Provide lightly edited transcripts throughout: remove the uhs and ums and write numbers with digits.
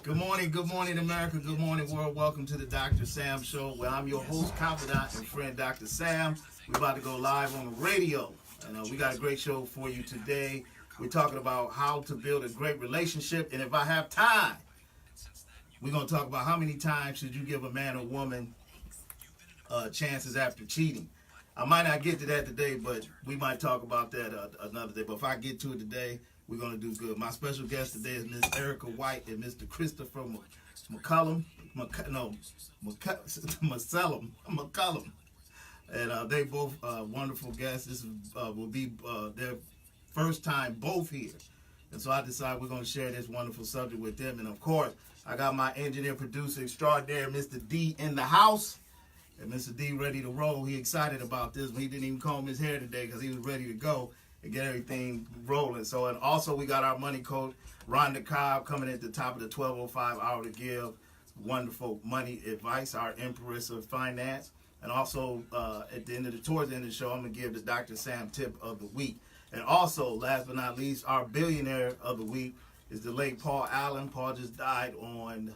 Good morning, America. Good morning, world. Welcome to the Dr. Sam Show, where I'm your host, confidant, and friend, Dr. Sam. We're about to go live on the radio, and we got a great show for you today. We're talking about how to build a great relationship, and if I have time, we're going to talk about how many times should you give a man or woman chances after cheating. I might not get to that today, but we might talk about that another day. But if I get to it today, we're going to do good. My special guest today is Miss Erika White and Mr. Christopher McClellan. McClellan. And they both wonderful guests. This will be their first time both here. And so I decided we're going to share this wonderful subject with them. And, of course, I got my engineer, producer extraordinaire, Mr. D, in the house. And Mr. D ready to roll. He excited about this. He didn't even comb his hair today because he was ready to go and get everything rolling. So, and also we got our money coach, Ronda Cobb, coming at the top of the 12:05 hour to give wonderful money advice, our empress of finance. And also towards the end of the show, I'm going to give the Dr. Sam tip of the week. And also, last but not least, our billionaire of the week is the late Paul Allen. Paul just died on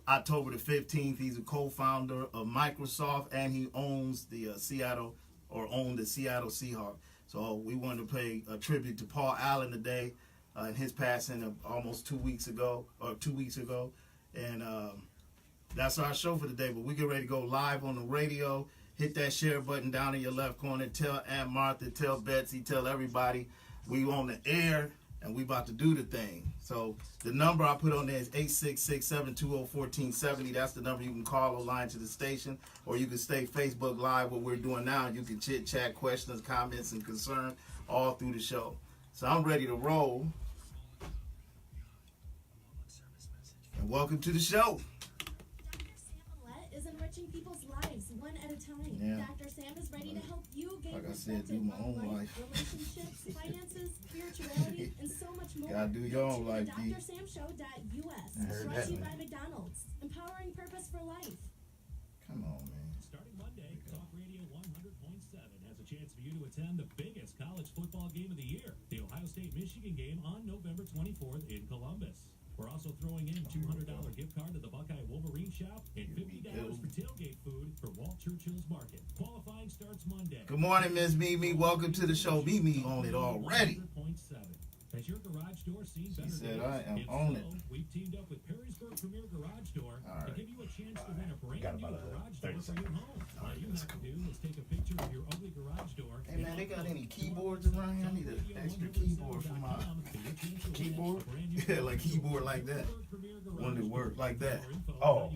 October the 15th. He's a co-founder of Microsoft, and he owns the owned the Seattle Seahawks. So we wanted to pay a tribute to Paul Allen today, and his passing of almost 2 weeks ago. And that's our show for today. But we get ready to go live on the radio. Hit that share button down in your left corner. Tell Aunt Martha, tell Betsy, tell everybody we on the air and we about to do the thing. So the number I put on there is 866-720-1470. That's the number you can call or line to the station, or you can stay Facebook Live, what we're doing now. You can chit chat, questions, comments, and concerns all through the show. So I'm ready to roll. And welcome to the show. Mallette is enriching people's lives one at a time. Yeah. Dr. Sam is ready to help you gain Like I said, perspective do my on own life, life. relationships, finances, spirituality, and so much more. Gotta do your own life, D. DrSamSHOW.us. heard Brought that, to you man. by McDonald's. Empowering purpose for life. Come on, man. Starting Monday, Talk Radio 100.7 has a chance for you to attend the biggest college football game of the year, the Ohio State-Michigan game on November 24th in Columbus. We're also throwing in a $200 gift card to the Buckeye Wolverine Shop and $50 for tailgate food for Walt Churchill's Market. Qualifying starts Monday. Good morning, Miss Mimi. Welcome to the show. Mimi on it already. 100.7. Has your garage door seen better said days? I am If on so, it. We've teamed up with Perrysburg Premier Garage Door All to right. give you a chance to win a brand Got new about garage 30 door for your home. All you have to do is take a picture of your ugly garage door. Hey, man, they got any keyboards around here? I need an extra keyboard for my keyboard. Yeah, like keyboard like that. One that work like that. Oh,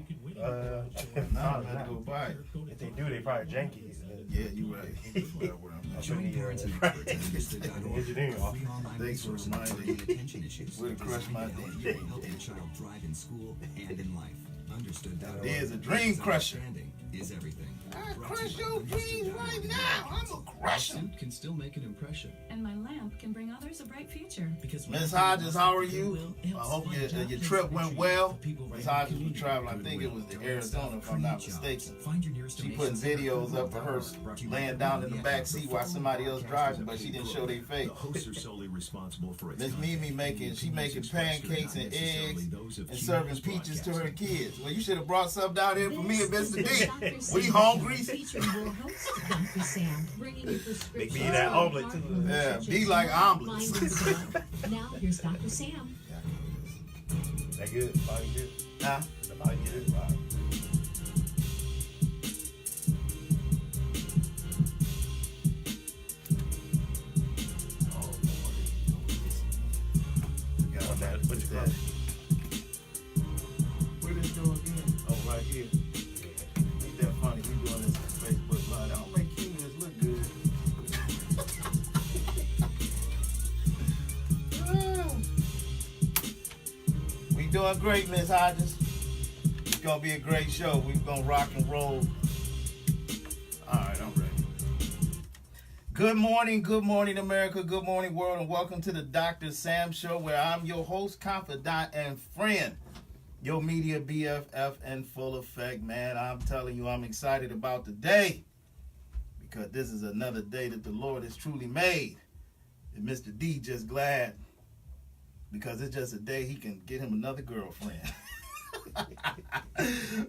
Now I'm gonna go buy it. if they do, they probably janky. Yeah, you right. Whatever, I'm Join parents and experts at Mr.org Engineering for free online Thanks for resources on reminding early attention issues. Way to crush my Designed to help day. you help your child thrive in school and in life. Understood.org. There's a dream crusher. Understanding is everything. I Brought to crush you by your dreams Understood.org. right now. I'm a My crusher. suit can still make an impression. And my lamp can bring others a bright future. Miss Hodges, how are you? I hope your trip went well. Miss Hodges was traveling, I think it was to Arizona, if I'm not mistaken. Find your nearest She putting videos up of her laying down in the back seat while somebody else driving, but she didn't show their face. The hosts are solely responsible for its Miss Mimi making pancakes and eggs and serving peaches to her kids. Well, you should have brought something down here for me and Mr. D. We hungry? Featuring your host, Dr. Sam, bringing you prescription. Make me eat that omelet, too. Yeah, be like omelets. Now here's Dr. Sam. That good? Probably good. Huh? Probably good. Wow. Got that. What you call it? Where this go again? Oh, right here. Ain't that funny? We doing this on Facebook Live. I don't make humans look good. We doing great, Miss Hodges. It's gonna be a great show. We're gonna rock and roll. All right, I'm ready. Good morning, America. Good morning, world, and welcome to the Dr. Sam Show, where I'm your host, confidant, and friend. Your media BFF in full effect, man. I'm telling you, I'm excited about the day because this is another day that the Lord has truly made. And Mr. D just glad because it's just a day he can get him another girlfriend.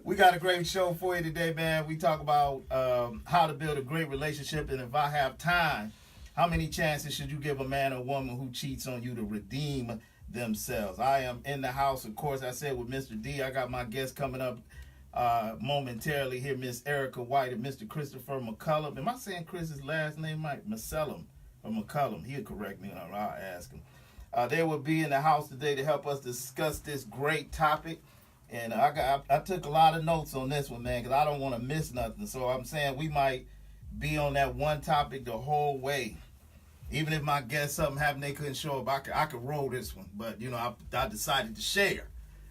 We got a great show for you today, man. We talk about how to build a great relationship, and if I have time, how many chances should you give a man or woman who cheats on you to redeem themselves? I am in the house, of course, I said, with Mr. D. I got my guest coming up momentarily here, Miss Erika White and Mr. Christopher McClellan. Am I saying Chris's last name right? McClellan or McCullum? He'll correct me, and I'll ask him. They will be in the house today to help us discuss this great topic. And I took a lot of notes on this one, man, because I don't want to miss nothing. So I'm saying we might be on that one topic the whole way. Even if my guests, something happened, they couldn't show up, I could roll this one. But, you know, I decided to share,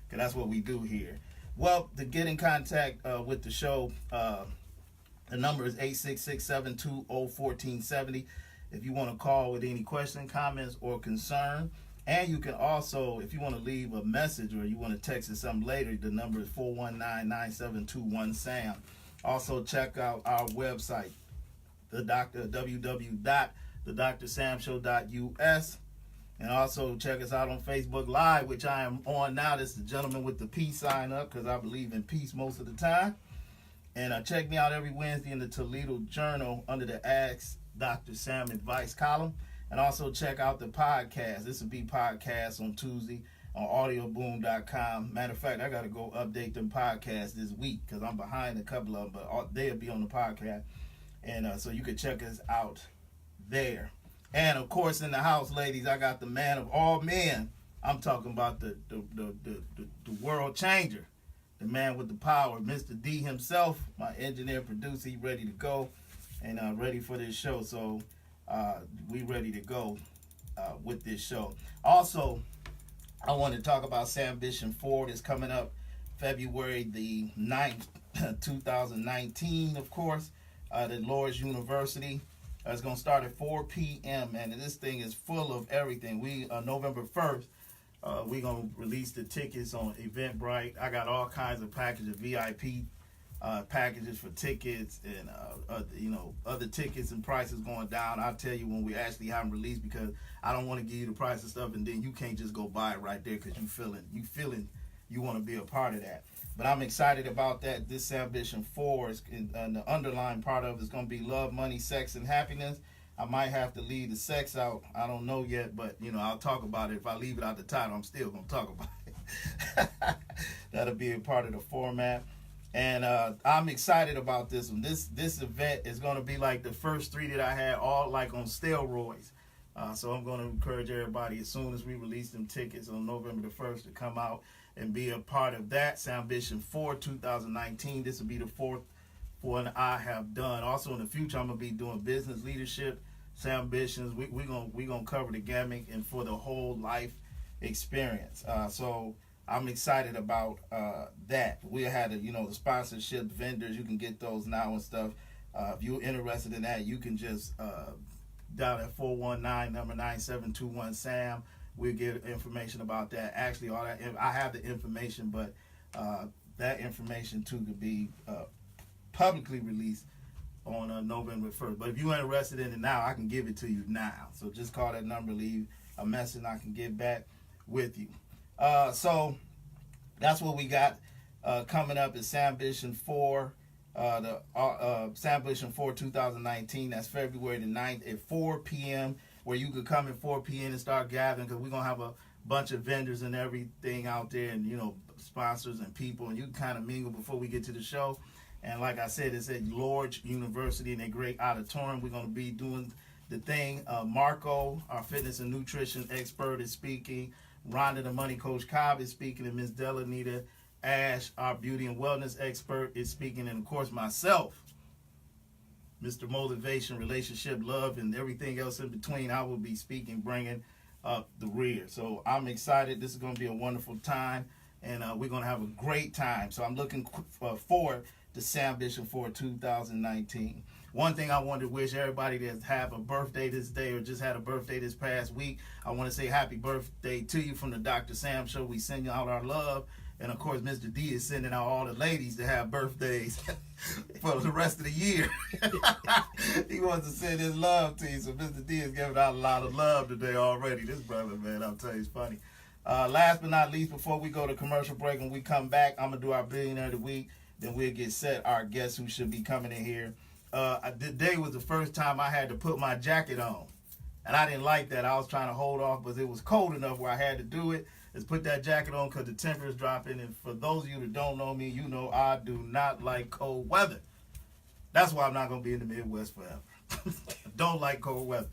because that's what we do here. Well, to get in contact with the show, the number is 866-720-1470. If you want to call with any question, comments, or concern. And you can also, if you want to leave a message or you want to text us something later, the number is 419-9721-SAM. Also, check out our website, www.TheDrSamSHOW.us. And also check us out on Facebook Live, which I am on now. This is the gentleman with the peace sign up, because I believe in peace most of the time. And check me out every Wednesday in the Toledo Journal under the Ask Dr. Sam Advice column. And also check out the podcast. This will be podcast on Tuesday on audioboom.com. Matter of fact, I got to go update them podcasts this week because I'm behind a couple of them, but they'll be on the podcast. And so you can check us out there. And, of course, in the house, ladies, I got the man of all men. I'm talking about the world changer, the man with the power, Mr. D himself, my engineer, producer. He ready to go and ready for this show. So we ready to go with this show. Also, I want to talk about Sambition 4 that's coming up February the 9th, 2019, of course, at Lourdes University. It's going to start at 4 p.m. and this thing is full of everything. We November 1st, we're going to release the tickets on Eventbrite. I got all kinds of packages, VIP packages for tickets and other tickets and prices going down. I'll tell you when we actually have them released, because I don't want to give you the price of stuff and then you can't just go buy it right there because you feeling you want to be a part of that. But I'm excited about that. This Ambition 4 is, and the underlying part of it is going to be love, money, sex, and happiness. I might have to leave the sex out. I don't know yet, but I'll talk about it. If I leave it out the title, I'm still going to talk about it. That'll be a part of the format. And I'm excited about this one. This event is going to be like the first three that I had, all like on steroids. So I'm going to encourage everybody, as soon as we release them tickets on November the 1st, to come out and be a part of that. Sambition 4 2019. This will be the fourth one I have done. Also in the future, I'm going to be doing business leadership, Sambitions. We're gonna cover the gamut and for the whole life experience. So I'm excited about that. We had the sponsorship vendors. You can get those now and stuff. If you're interested in that, you can just dial at 419-9721-SAM. We'll get information about that. Actually, all that I have the information, but that information too could be publicly released on November 1st. But if you're interested in it now, I can give it to you now. So just call that number, leave a message, and I can get back with you. So that's what we got coming up at Sambition 4. The Sambition 4 2019. That's February the 9th at 4 p.m. where you could come at 4 p.m. and start gathering, because we're going to have a bunch of vendors and everything out there, and sponsors and people, and you can kind of mingle before we get to the show. And like I said, it's at Lourdes University in a great auditorium. We're going to be doing the thing. Marco, our fitness and nutrition expert, is speaking. Ronda, the money coach, Cobb, is speaking. And Miss Delanita Ash, our beauty and wellness expert, is speaking. And of course, myself, Mr. Motivation, Relationship, Love, and everything else in between, I will be speaking, bringing up the rear. So I'm excited. This is going to be a wonderful time, and we're going to have a great time. So I'm looking forward to Sambition 4 2019. One thing I want to wish everybody that have a birthday this day or just had a birthday this past week, I want to say happy birthday to you from the Dr. Sam Show. We send you out our love. And, of course, Mr. D is sending out all the ladies that have birthdays for the rest of the year. He wants to send his love to you. So Mr. D is giving out a lot of love today already. This brother, man, I'll tell you, it's funny. Last but not least, before we go to commercial break, when we come back, I'm going to do our Billionaire of the Week. Then we'll get set our guests who should be coming in here. Today was the first time I had to put my jacket on. And I didn't like that. I was trying to hold off, but it was cold enough where I had to do it. Is put that jacket on because the temperature is dropping. And for those of you that don't know me, you know I do not like cold weather. That's why I'm not going to be in the Midwest forever. Don't like cold weather.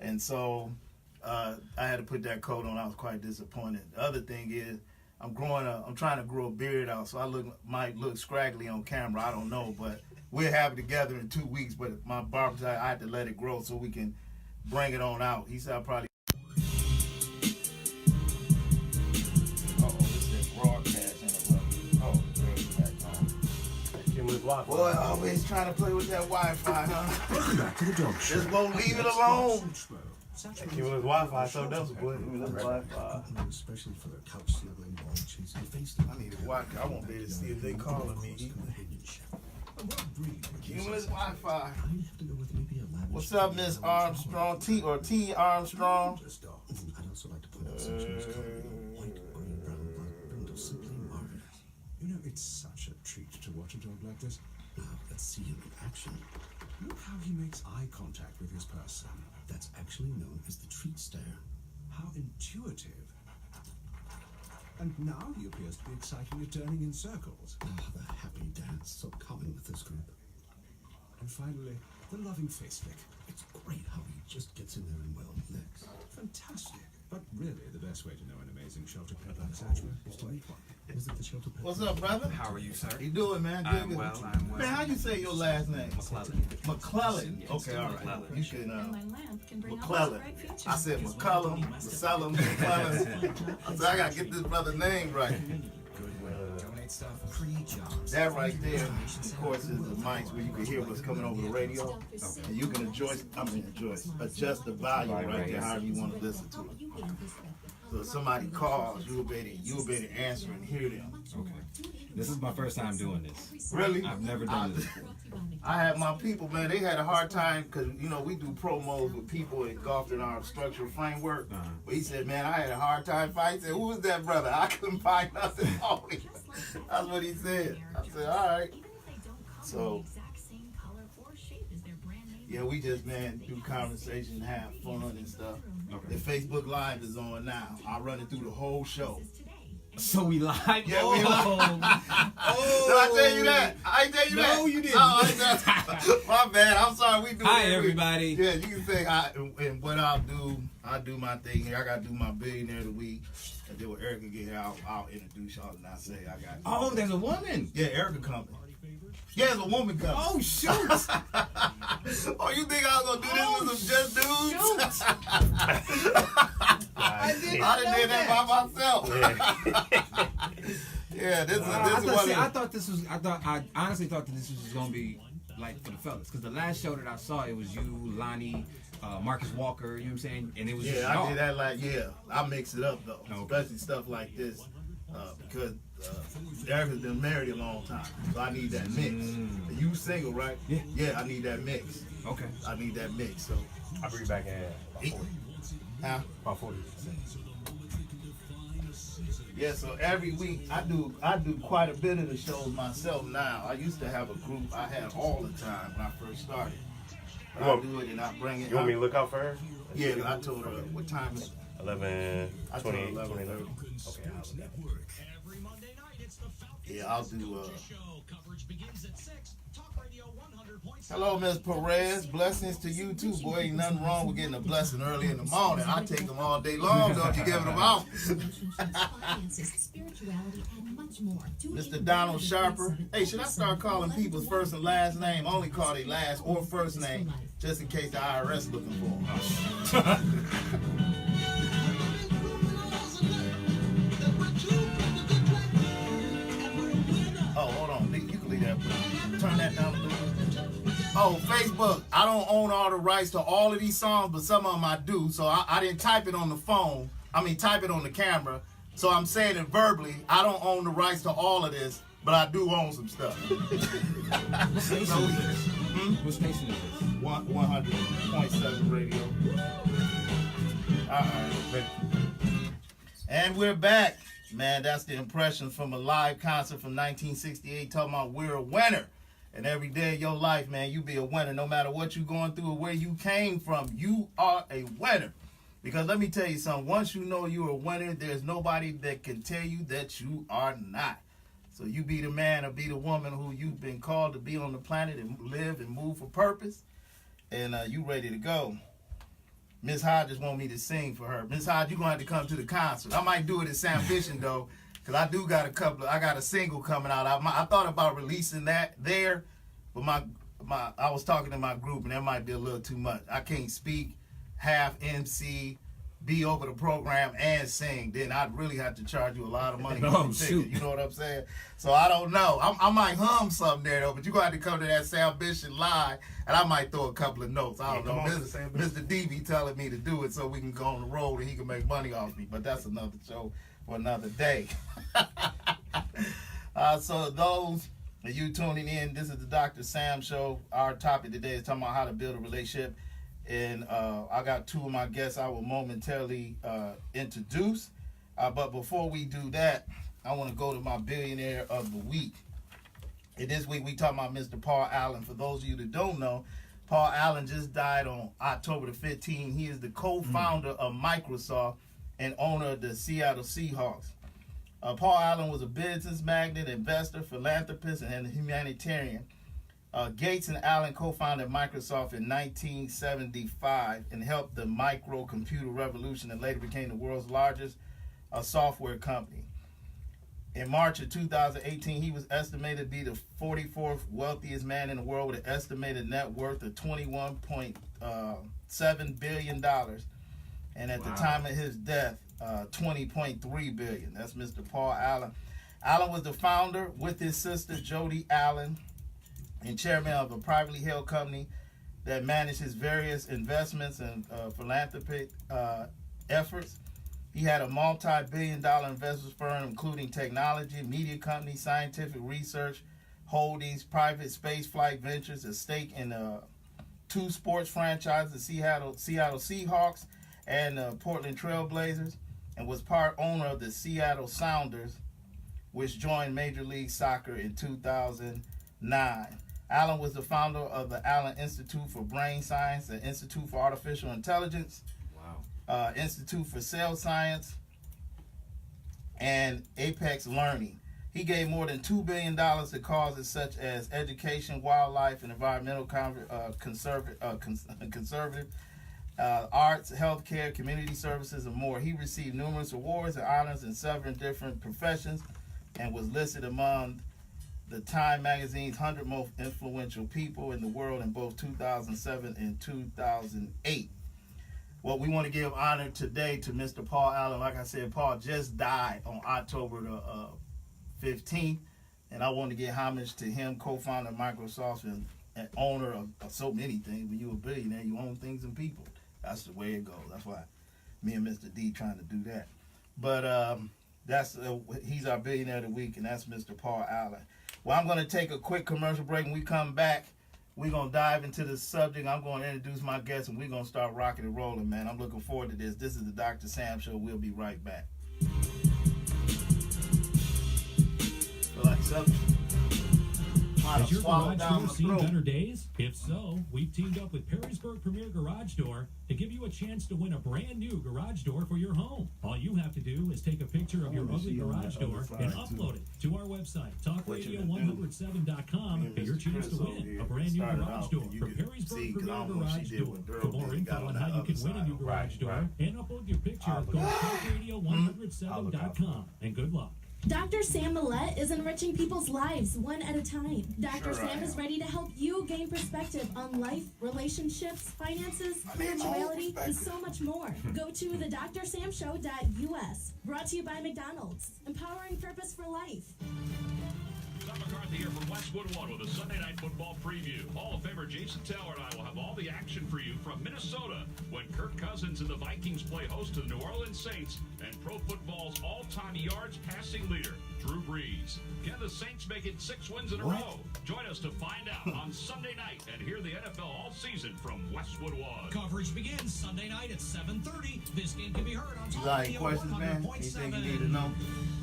And so I had to put that coat on. I was quite disappointed. The other thing is I'm trying to grow a beard out, so I might look scraggly on camera. I don't know, but we'll have it together in 2 weeks. But my barber, I had to let it grow so we can bring it on out. He said I'll probably. Boy, always trying to play with that Wi-Fi, huh? Welcome back to the Dog Show. Just won't leave it alone. Cumulus Wi-Fi, so that's boy. Cumulus Wi-Fi. Especially for the couch snuggling, ball chasing face. I need to watch. I won't be able to see if they calling me. Cumulus Wi-Fi. What's up, Miss Armstrong? T Armstrong? I'd also like to point out sections called white, green, brown, black, brindle, simply marvelous. You know, it's such a treat to watch a dog like this. Now, let's see him in action. Look how he makes eye contact with his person. That's actually known as the treat stare. How intuitive. And now he appears to be excitedly turning in circles. Ah, the happy dance, so common with this group. And finally, the loving face lick. It's great how he just gets in there and well licks. Fantastic. But really, the best way to know an amazing shelter pet like Satchel is to meet one. Visit the shelter pet. What's up, brother? How are you, sir? You doing, man? Good, I'm good. well, I'm well. Man, how you say your last name? McClellan. McClellan. Okay, all right. McClellan. You can, And my lamp can bring McClellan. others a bright future. I said McClellan, McClellan, McClellan. I said I gotta get this brother's name right. Donate stuff, create jobs. That right there, of course, is the mics where you can hear what's coming over the radio, and you can adjust the volume right there, however you want to listen to it. So if somebody calls, you'll be able to answer and hear them. Okay. This is my first time doing this. Really? I've never done this. I had my people, man, they had a hard time because, you know, we do promos with people engulfed in our structural framework. But he said, man, I had a hard time fighting. He said, who was that brother? I couldn't find nothing on him. That's what he said. I said, all right. So, yeah, we just, man, do conversation, have fun and stuff. Okay. The Facebook Live is on now. I run it through the whole show. So we live? Yeah, we live. Did I tell you that? I ain't tell you that. No, you didn't. Oh, my bad. I'm sorry. We do. Hi, it everybody. Yeah, you can say hi. And what I'll do my thing here. I gotta do my Billionaire of the Week. And then when Erika get here, I'll introduce y'all and I say I got. Oh, there's a woman. Yeah, Erika coming. Yeah, there's a woman coming. Oh, shoot. Oh, you think I was gonna do this with some just dudes? I done did that by myself. Yeah, this is I honestly thought that this was gonna be like for the fellas, because the last show that I saw, it was you, Lonnie, Marcus Walker. You know what I'm saying? And it was just I did that I mix it up though, Okay. especially stuff like this because Erika's been married a long time, so I need that mix. You single, right? Yeah, I need that mix. Okay. I need that mix. So I'll bring back in about 40. Yeah, so every week I do quite a bit of the shows myself now. I used to have a group I had all the time when I first started. But I do it and I bring it. You want me to look out for her? Yeah, I told her what time is it? 11, I told her 20, 11:30. 29. Okay, I'll look at it. Yeah, I'll do. Hello, Ms. Perez. Blessings to you too, boy. Ain't nothing wrong with getting a blessing early in the morning. I take them all day long. Don't you give them out? Mr. Donald Sharper. Hey, should I start calling people's first and last name? Only call their last or first name, just in case the IRS looking for them. Oh, hold on. You can leave that. Turn that down a little. Oh, Facebook. I don't own all the rights to all of these songs, but some of them I do. So I didn't type it on the phone. type it on the camera. So I'm saying it verbally. I don't own the rights to all of this, but I do own some stuff. What station is this? What station is this? 100.7 radio. And we're back. Man, that's the impression from a live concert from 1968 talking about we're a winner. And every day of your life, man, you be a winner. No matter what you're going through or where you came from, you are a winner. Because let me tell you something. Once you know you're a winner, there's nobody that can tell you that you are not. So you be the man or be the woman who you've been called to be on the planet and live and move for purpose. And you ready to go. Miss Hodges want me to sing for her. Miss Hodges, you're going to have to come to the concert. I might do it at Sam Vision, though, because I do got I got a single coming out. I thought about releasing that there, but I was talking to my group, and that might be a little too much. I can't speak, half MC, be over the program, and sing. Then I'd really have to charge you a lot of money. Oh, shoot. You know what I'm saying? So I don't know. I might hum something there, though, but you're going to have to come to that Sam Vision live, and I might throw a couple of notes. I don't know. Mr. D be telling me to do it so we can go on the road and he can make money off me, but that's another show for another day. So those of you tuning in, this is the Dr. Sam Show. Our topic today is talking about how to build a relationship. And I got two of my guests I will momentarily introduce. But before we do that, I want to go to my Billionaire of the Week. And this week we talking about Mr. Paul Allen. For those of you that don't know, Paul Allen just died on October the 15th. He is the co-founder of Microsoft and owner of the Seattle Seahawks. Paul Allen was a business magnate, investor, philanthropist, and a humanitarian. Gates and Allen co-founded Microsoft in 1975 and helped the microcomputer revolution and later became the world's largest software company. In March of 2018, he was estimated to be the 44th wealthiest man in the world with an estimated net worth of $21.7 billion. And at the time of his death, $20.3 billion. That's Mr. Paul Allen. Allen was the founder with his sister, Jody Allen, and chairman of a privately held company that managed his various investments and philanthropic efforts. He had a multi-billion-dollar investment firm, including technology, media company, scientific research, holdings, private space flight ventures, a stake in two sports franchises, the Seattle Seahawks and Portland Trail Blazers, and was part owner of the Seattle Sounders, which joined Major League Soccer in 2009. Allen was the founder of the Allen Institute for Brain Science, the Institute for Artificial Intelligence, Institute for Cell Science, and Apex Learning. He gave more than $2 billion to causes such as education, wildlife, and environmental conservative arts, healthcare, community services, and more. He received numerous awards and honors in several different professions and was listed among the Time magazine's 100 most influential people in the world in both 2007 and 2008. Well, we want to give honor today to Mr. Paul Allen. Like I said, Paul just died on October the 15th, and I want to give homage to him, co-founder of Microsoft and owner of so many things. When you're a billionaire, you own things and people. That's the way it goes. That's why me and Mr. D trying to do that. But he's our Billionaire of the Week, and that's Mr. Paul Allen. Well, I'm going to take a quick commercial break. When we come back, we're going to dive into the subject. I'm going to introduce my guests, and we're going to start rocking and rolling, man. I'm looking forward to this. This is the Dr. Sam Show. We'll be right back. Feel like something? Has your garage door seen better days? If so, we've teamed up with Perrysburg Premier Garage Door to give you a chance to win a brand new garage door for your home. All you have to do is take a picture of your ugly garage door and upload it to our website, talkradio107.com, for your chance to win a brand new garage door from Perrysburg Premier Garage Door. For more info on how you can win a new garage door and upload your picture, go to talkradio107.com, and good luck. Dr. Sam Mallette is enriching people's lives one at a time. Dr. Sam is ready to help you gain perspective on life, relationships, finances, spirituality, and so much more. Go to thedrsamshow.us. Brought to you by McDonald's. Empowering purpose for life. Tom McCarthy here from Westwood One with a Sunday Night Football preview. Hall of Famer Jason Taylor and I will have all the action for you from Minnesota when Kirk Cousins and the Vikings play host to the New Orleans Saints and pro football's all-time yards passing leader, Drew Brees. Can the Saints make it 6 wins in a row? Join us to find out on Sunday night and hear the NFL all season from Westwood One. Coverage begins Sunday night at 7:30. This game can be heard on You got any questions, man? Anything you need to know?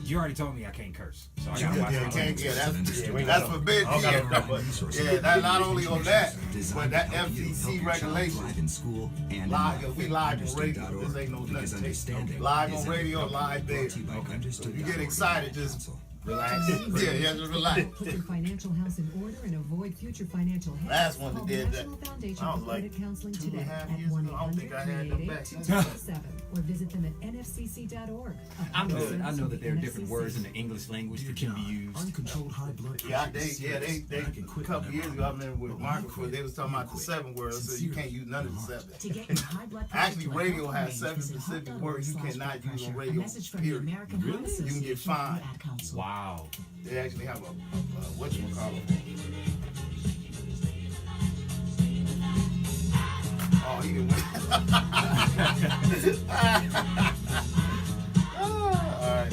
You already told me I can't curse, so I gotta watch Yeah, my that's know. forbidden. I don't got no Yeah, that not only on that, but that FCC regulation. in school and Live, we live on radio. This ain't no nothing. Live on radio, live there. So if you get excited, just relax. Yeah, just relax. Put your financial house in order and avoid future financial hits. Last one that Call did the that, National Foundation I was for like Credit Counseling 2.5 today at years ago. I don't think I had them back then. 1-800-388-2227 or visit them at nfcc.org. I know that there are different words in the English language that can be used. Uncontrolled high blood pressure. Yeah, they a couple years ago, I remember with Margaret, they was talking about the 7 words, so you can't use none of the 7. To get your high blood pressure Actually, to a radio healthy has range, 7 visit specific health.org words you cannot use on /blood radio, pressure. A message from the period. American Heart You can get Association fined. Ad Council. Wow. They actually have a whatchamacallit. Oh, he didn't win. All right.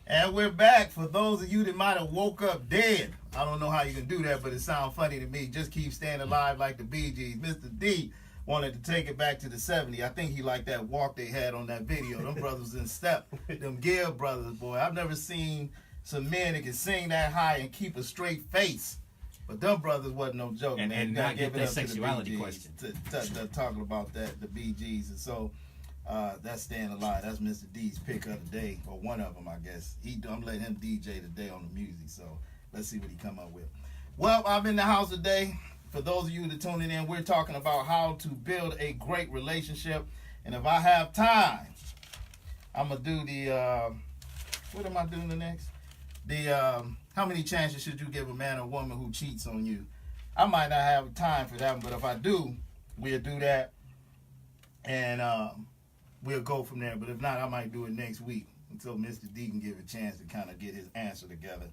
And we're back. For those of you that might have woke up dead, I don't know how you can do that, but it sounds funny to me. Just keep staying alive like the Bee Gees. Mr. D wanted to take it back to the 70s. I think he liked that walk they had on that video. Them brothers in step. Them Gill brothers, boy. I've never seen some men that can sing that high and keep a straight face. But them brothers wasn't no joke, And- man. and You gotta not get give it that up to the sexuality Bee Gees. question. Talking about that, the Bee Gees. And so that's staying alive. That's Mr. D's pick of the day, or one of them, I guess. I'm letting him DJ today on the music, so let's see what he come up with. Well, I'm in the house today. For those of you that are tuning in, we're talking about how to build a great relationship. And if I have time, I'm going to do the, what am I doing the next? The, how many chances should you give a man or woman who cheats on you? I might not have time for that one, but if I do, we'll do that. And we'll go from there. But if not, I might do it next week until Mr. D can give a chance to kind of get his answer together.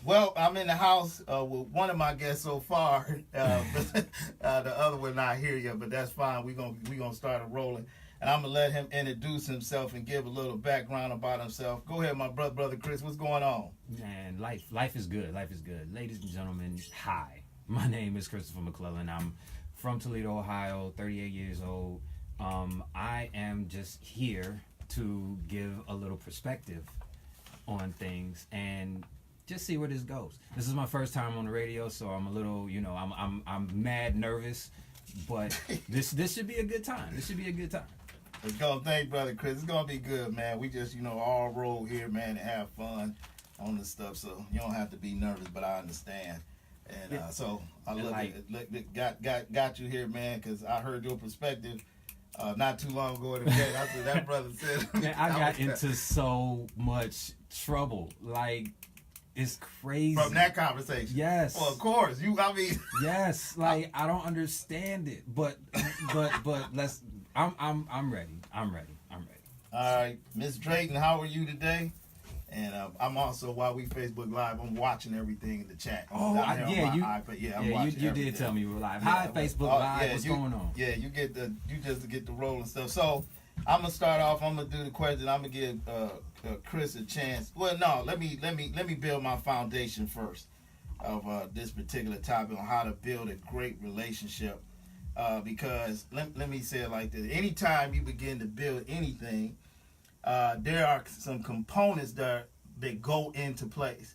Well, I'm in the house with one of my guests so far. But the other one not here yet, but that's fine. We're gonna start it rolling. And I'm going to let him introduce himself and give a little background about himself. Go ahead, my brother Chris. What's going on? Man, life is good. Life is good. Ladies and gentlemen, hi. My name is Christopher McClellan. I'm from Toledo, Ohio, 38 years old. I am just here to give a little perspective on things and just see where this goes. This is my first time on the radio, so I'm a little, I'm mad nervous, but this should be a good time. This should be a good time. Let's go. Thank brother Chris. It's gonna be good, man. We just, all roll here, man, and have fun on this stuff. So you don't have to be nervous, but I understand. And so I got you here, man, because I heard your perspective not too long ago in the day. That's what that brother said. Man, I got into so much trouble. Like, it's crazy. From that conversation. Yes. Well, of course. Yes. Like, I don't understand it, but let's. I'm ready. I'm ready. All right, Miss Drayton, how are you today? And I'm also, while we Facebook Live, I'm watching everything in the chat. Oh, I'm watching you everything. did tell me you were live. Hi, Facebook Live. What's going on? Yeah, you just get the roll and stuff. So I'm gonna start off. I'm gonna do the question. I'm gonna give Chris a chance. Well, no, let me build my foundation first of this particular topic on how to build a great relationship. Because let me say it like this: anytime you begin to build anything, there are some components that go into place.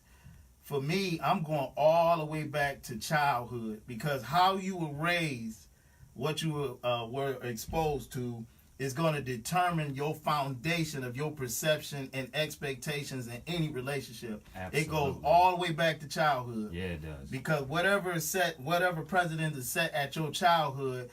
For me, I'm going all the way back to childhood, because how you were raised, what you were exposed to, is going to determine your foundation of your perception and expectations in any relationship. Absolutely. It goes all the way back to childhood. Yeah, it does. Because whatever precedent is set at your childhood,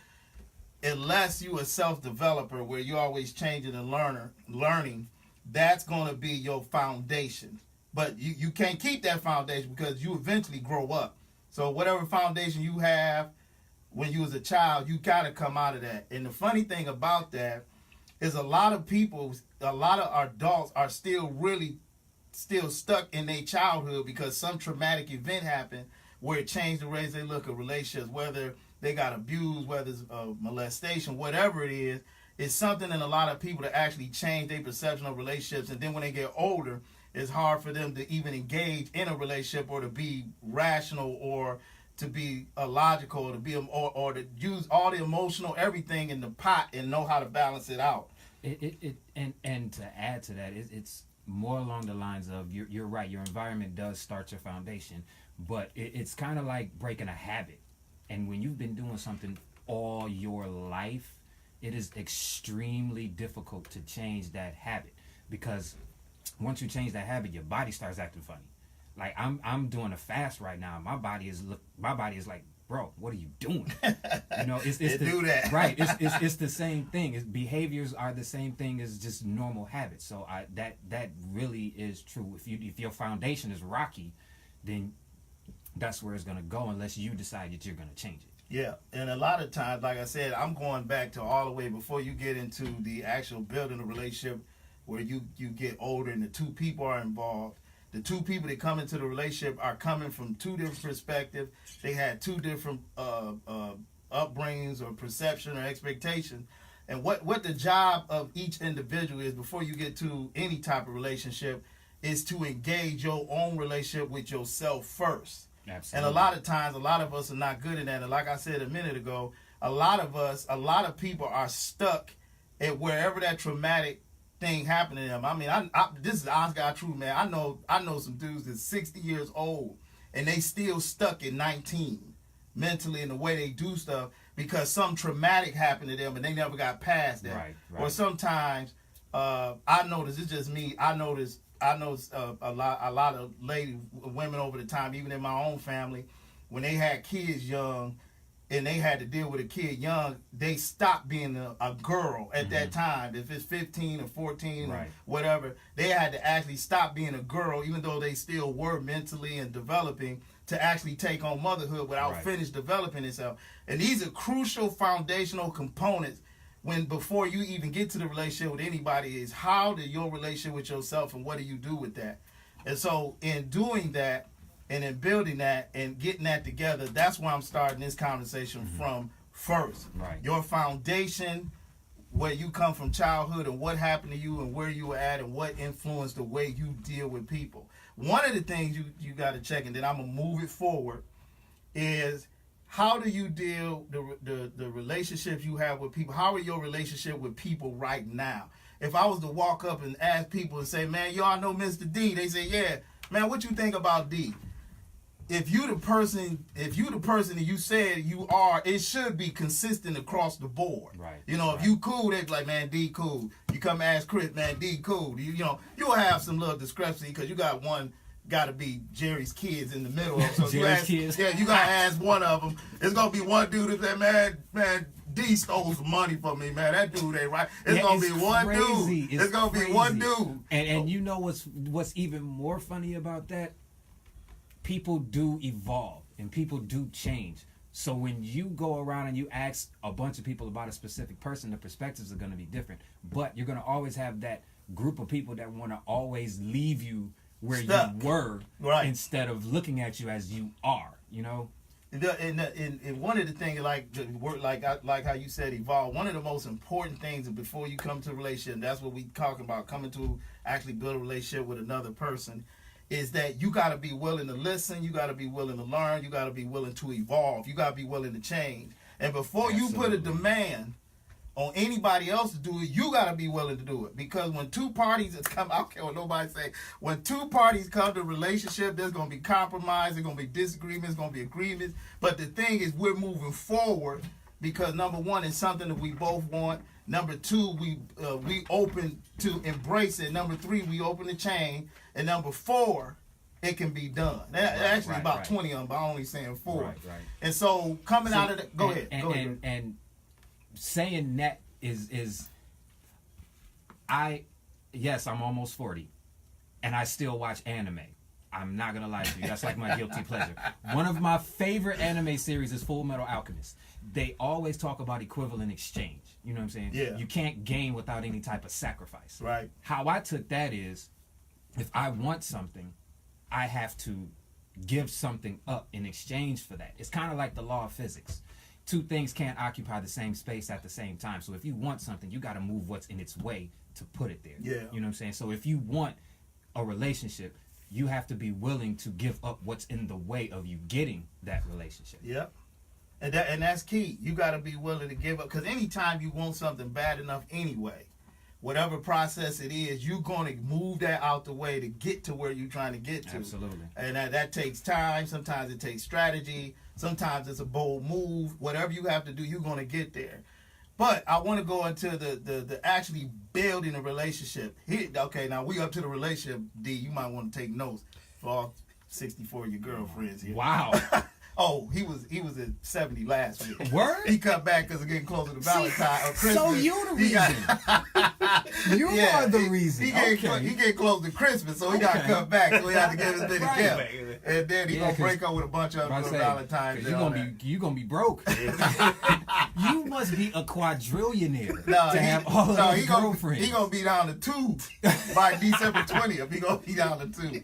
unless you a self-developer where you're always changing and learning, that's going to be your foundation. But you can't keep that foundation because you eventually grow up. So whatever foundation you have when you was a child, you got to come out of that. And the funny thing about that is a lot of adults are still stuck in their childhood because some traumatic event happened where it changed the ways they look at relationships, whether they got abused, whether it's molestation, whatever it is. It's something in a lot of people to actually change their perception of relationships. And then when they get older, it's hard for them to even engage in a relationship or to be rational or to be logical, or to be or to use all the emotional everything in the pot and know how to balance it out. And to add to that, it's more along the lines of you're right. Your environment does start your foundation, but it's kind of like breaking a habit. And when you've been doing something all your life, it is extremely difficult to change that habit, because once you change that habit, your body starts acting funny. Like I'm doing a fast right now. My body is like, bro, what are you doing? You know, it's do that. Right. It's the same thing. Behaviors are the same thing as just normal habits. So that really is true. If your foundation is rocky, then that's where it's gonna go, unless you decide that you're gonna change it. Yeah, and a lot of times, like I said, I'm going back to all the way before you get into the actual building a relationship, where you get older and the two people are involved. The two people that come into the relationship are coming from two different perspectives. They had two different upbringings or perception or expectation. And what the job of each individual is before you get to any type of relationship is to engage your own relationship with yourself first. Absolutely. And a lot of times, a lot of us are not good at that. And like I said a minute ago, a lot of people are stuck at wherever that traumatic thing happened to them. I mean, this is honest God truth, man. I know some dudes that's 60 years old and they still stuck at 19 mentally in the way they do stuff because some traumatic happened to them and they never got past that. Right. Or sometimes I notice, it's just me. I know a lot of women over the time, even in my own family, when they had kids young and they had to deal with a kid young, they stopped being a girl at that time. If it's 15 or 14 or whatever, they had to actually stop being a girl, even though they still were mentally and developing, to actually take on motherhood without finish developing itself. And these are crucial foundational components before you even get to the relationship with anybody, is how do your relationship with yourself and what do you do with that? And so in doing that and in building that and getting that together, that's where I'm starting this conversation from first. Right. Your foundation, where you come from childhood and what happened to you and where you were at and what influenced the way you deal with people. One of the things you got to check, and then I'm going to move it forward, is how do you deal the relationships you have with people? How are your relationship with people right now? If I was to walk up and ask people and say, man, y'all know Mr. D, they say, yeah, man, what you think about D? If you the person that you said you are, it should be consistent across the board. Right. You know, if you cool, they be like, man, D cool. You come ask Chris, man, D cool. You'll have some little discrepancy because you got to be Jerry's kids in the middle. So you gotta ask one of them. It's gonna be one dude that said, man, D stole some money from me, man. That dude ain't right. It's gonna be one dude. It's gonna be one dude. And you know what's even more funny about that? People do evolve and people do change. So when you go around and you ask a bunch of people about a specific person, the perspectives are going to be different. But you're going to always have that group of people that want to always leave you where you were, instead of looking at you as you are, you know? And one of the things, like how you said, evolve, one of the most important things before you come to a relationship, that's what we talking about, coming to actually build a relationship with another person, is that you got to be willing to listen, you got to be willing to learn, you got to be willing to evolve, you got to be willing to change. And before you put a demand on anybody else to do it, you got to be willing to do it. Because when two parties come, I don't care what nobody say, when two parties come to a relationship, there's going to be compromise, there's going to be disagreements, there's going to be agreements. But the thing is, we're moving forward because, number one, it's something that we both want. Number two, we open to embrace it. Number three, we open to change. And number four, it can be done. Actually, about 20 of them, but I'm only saying 4. Right. And so coming out of the, go ahead. And saying that is I'm almost 40, and I still watch anime. I'm not gonna lie to you. That's like my guilty pleasure. One of my favorite anime series is Full Metal Alchemist. They always talk about equivalent exchange. You know what I'm saying? Yeah. You can't gain without any type of sacrifice. Right. How I took that is, if I want something, I have to give something up in exchange for that. It's kind of like the law of physics. Two things can't occupy the same space at the same time. So if you want something, you got to move what's in its way to put it there. Yeah. You know what I'm saying? So if you want a relationship, you have to be willing to give up what's in the way of you getting that relationship. Yep. And that's key. You got to be willing to give up, because anytime you want something bad enough anyway, whatever process it is, you're going to move that out the way to get to where you're trying to get to. Absolutely. And that takes time. Sometimes it takes strategy. Sometimes it's a bold move. Whatever you have to do, you're going to get there. But I want to go into the actually building a relationship. Okay, now we up to the relationship, D. You might want to take notes for all 64 of your girlfriends here. Wow. Oh, he was at 70 last week. Word? He cut back because of getting closer to Valentine or Christmas. So you the reason. You are the reason. He get close to Christmas, so he got cut back. So he had to get his thing together. And then he gonna break up with a bunch of them for Valentine's Day. You gonna be broke. You must be a quadrillionaire to have all of those girlfriends. He gonna be down to 2 by December 20th. He gonna be down to 2.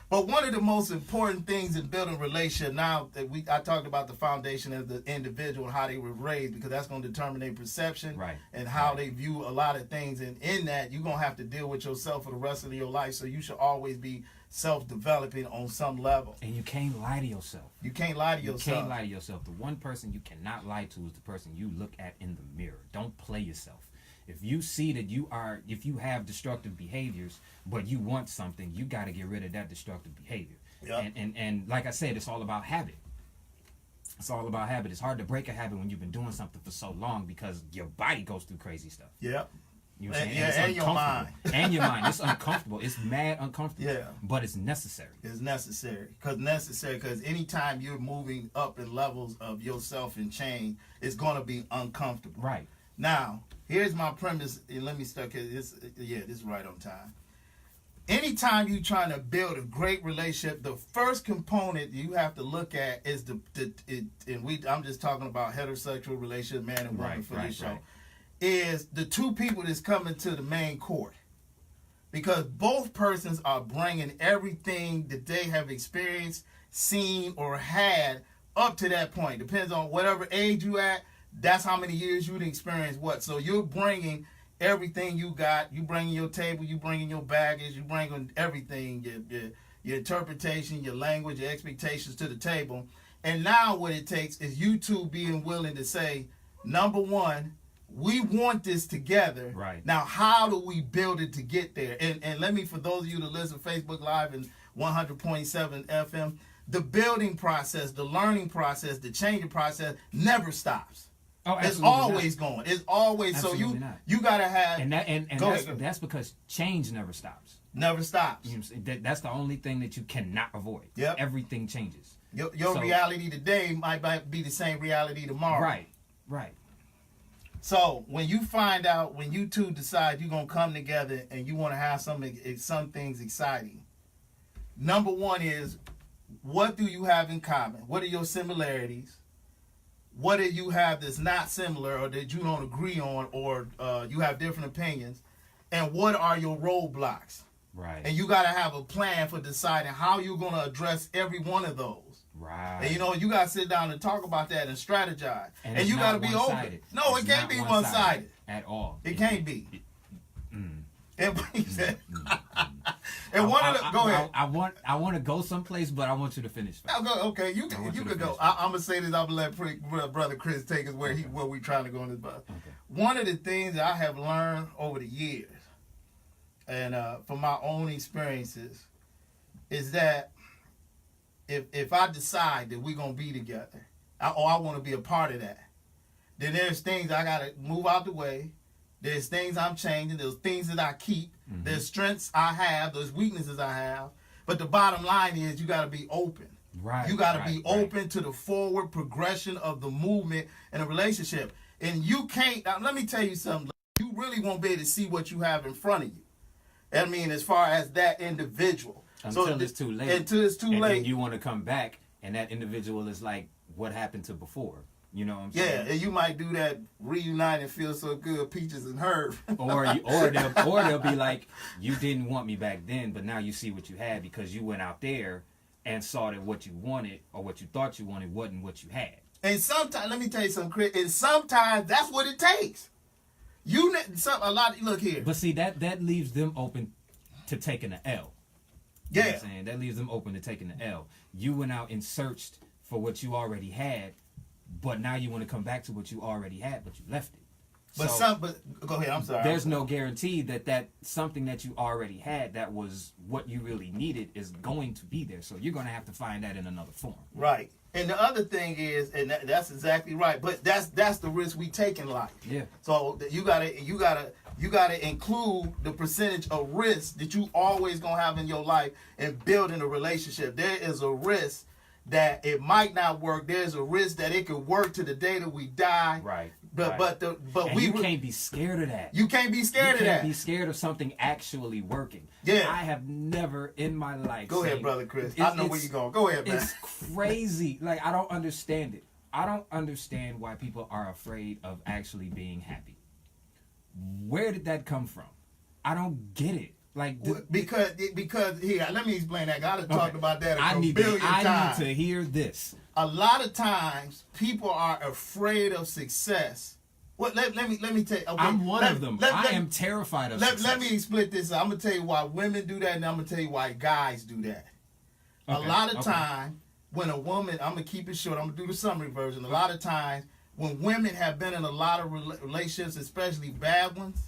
But one of the most important things in building a relationship, now that I talked about the foundation of the individual and how they were raised, because that's going to determine their perception and how they view a lot of things. And in that, you're going to have to deal with yourself for the rest of your life. So you should always be self-developing on some level. And you can't lie to yourself. You can't lie to yourself. You can't lie to yourself. The one person you cannot lie to is the person you look at in the mirror. Don't play yourself. If you see that if you have destructive behaviors, but you want something, you got to get rid of that destructive behavior. Yep. And like I said, it's all about habit. It's all about habit. It's hard to break a habit when you've been doing something for so long, because your body goes through crazy stuff. Yep. You know what I'm saying? And your mind. And your mind. It's uncomfortable. It's mad uncomfortable. Yeah. But it's necessary. It's necessary. Because anytime you're moving up in levels of yourself and change, it's going to be uncomfortable. Right. Now, here's my premise, and let me start. This is right on time. Anytime you're trying to build a great relationship, the first component you have to look at is I'm just talking about heterosexual relationship, man and woman for this show, is the two people that's coming to the main court. Because both persons are bringing everything that they have experienced, seen, or had up to that point. Depends on whatever age you at. That's how many years you'd experience what. So you're bringing everything you got. You bringing your table. You bringing your baggage. You bringing everything, your interpretation, your language, your expectations to the table. And now what it takes is you two being willing to say, number one, we want this together. Right. Now, how do we build it to get there? And let me, for those of you that listen to Facebook Live and 100.7 FM, the building process, the learning process, the changing process never stops. Oh, it's always going. It's always absolutely so you gotta have that's because change never stops. Never stops. You know, that's the only thing that you cannot avoid. Yep. Everything changes. Your reality today might be the same reality tomorrow. Right. So when you find out, when you two decide you're gonna come together and you want to have some things exciting, number one is, what do you have in common? What are your similarities? What do you have that's not similar, or that you don't agree on, or you have different opinions? And what are your roadblocks? Right. And you got to have a plan for deciding how you're going to address every one of those. Right. And you got to sit down and talk about that and strategize. And you got to be open. No, it can't be one-sided. At all. It can't be. And go ahead. I want to go someplace, but I want you to finish. Okay, you can go. I'm gonna say this. I'm gonna let brother Chris take us where we trying to go on this bus. Okay. One of the things that I have learned over the years, and from my own experiences, is that if I decide that we're gonna be together, I want to be a part of that, then there's things I gotta move out the way. There's things I'm changing. There's things that I keep. Mm-hmm. There's strengths I have. There's weaknesses I have. But the bottom line is you got to be open. Right. You got to be open to the forward progression of the movement and a relationship. And you can't, now, let me tell you something. You really won't be able to see what you have in front of you. I mean, as far as that individual. Until it's too late. Until it's too late. And you want to come back, and that individual is like, what happened to before? You know what I'm saying? Yeah, and you might do that reunite and feel so good, peaches and herb. or they'll be like, you didn't want me back then, but now you see what you had because you went out there and saw that what you wanted or what you thought you wanted wasn't what you had. And sometimes, let me tell you something, Chris. And sometimes that's what it takes. Look here. But see, that leaves them open to taking an L. You know what I'm saying? That leaves them open to taking the L. You went out and searched for what you already had, but now you want to come back to what you already had, but you left it. But go ahead. I'm sorry. There's no guarantee that something that you already had that was what you really needed is going to be there. So you're going to have to find that in another form. Right. And the other thing is, and that's exactly right. But that's the risk we take in life. Yeah. So you gotta include the percentage of risk that you always gonna have in your life in building a relationship. There is a risk that it might not work. There's a risk that it could work to the day that we die. Right. But you can't be scared of that. You can't be scared of that. You can't be scared of something actually working. Yeah. I have never in my life. Go ahead, brother Chris. I know where you're going. Go ahead, man. It's crazy. Like, I don't understand it. I don't understand why people are afraid of actually being happy. Where did that come from? I don't get it. Like, because here, let me explain that. I done talked about that a billion times. I need to hear this. A lot of times, people are afraid of success. Well, let me tell you. Okay, I'm one of them. I am terrified of success. Let me split this up. I'm gonna tell you why women do that, and I'm gonna tell you why guys do that. Okay, a lot of time, when a woman, I'm gonna keep it short. I'm gonna do the summary version. A lot of times, when women have been in a lot of relationships, especially bad ones,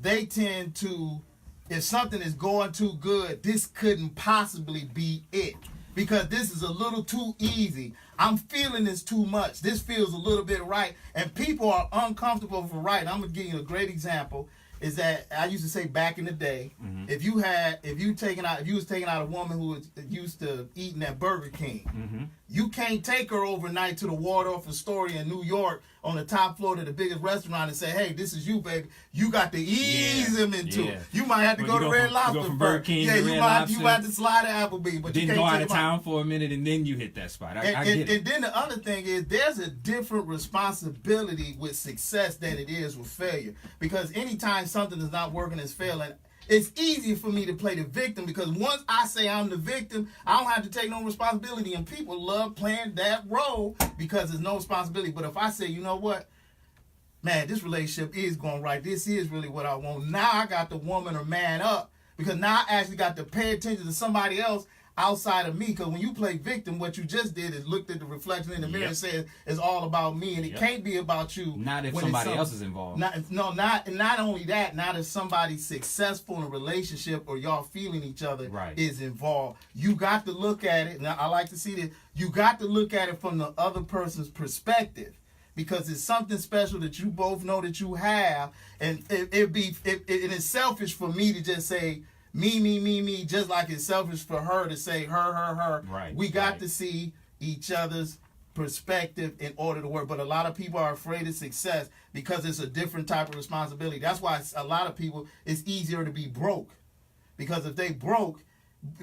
they tend to, if something is going too good, this couldn't possibly be it. Because this is a little too easy. I'm feeling this too much. This feels a little bit right. And people are uncomfortable for right. And I'm going to give you a great example. Is that I used to say back in the day, if you was taking out a woman who was used to eating at Burger King, you can't take her overnight to the Waldorf Astoria in New York on the top floor to the biggest restaurant and say, hey, this is you, baby. You got to ease him into it. You might have to go to Red Lobster from first. Burger King Yeah, to Red Lobster. You might have to slide to Applebee's, but you can't go out of town for a minute and then you hit that spot. I get it. And then the other thing is there's a different responsibility with success than it is with failure. Because anytime something is not working, it's failing, it's easier for me to play the victim, because once I say I'm the victim, I don't have to take no responsibility, and people love playing that role because there's no responsibility. But if I say, you know what, man, this relationship is going right, this is really what I want, now I got to woman or man up, because now I actually got to pay attention to somebody else outside of me. Because when you play victim, what you just did is looked at the reflection in the mirror and said it's all about me, and it can't be about you. Not if somebody else is involved. Not only that, not if somebody successful in a relationship or y'all feeling each other is involved. You got to look at it, and I like to see this, you got to look at it from the other person's perspective, because it's something special that you both know that you have, and it is selfish for me to just say me, just like it's selfish for her to say her. Right. We got to see each other's perspective in order to work. But a lot of people are afraid of success because it's a different type of responsibility. That's why a lot of people, it's easier to be broke. Because if they broke,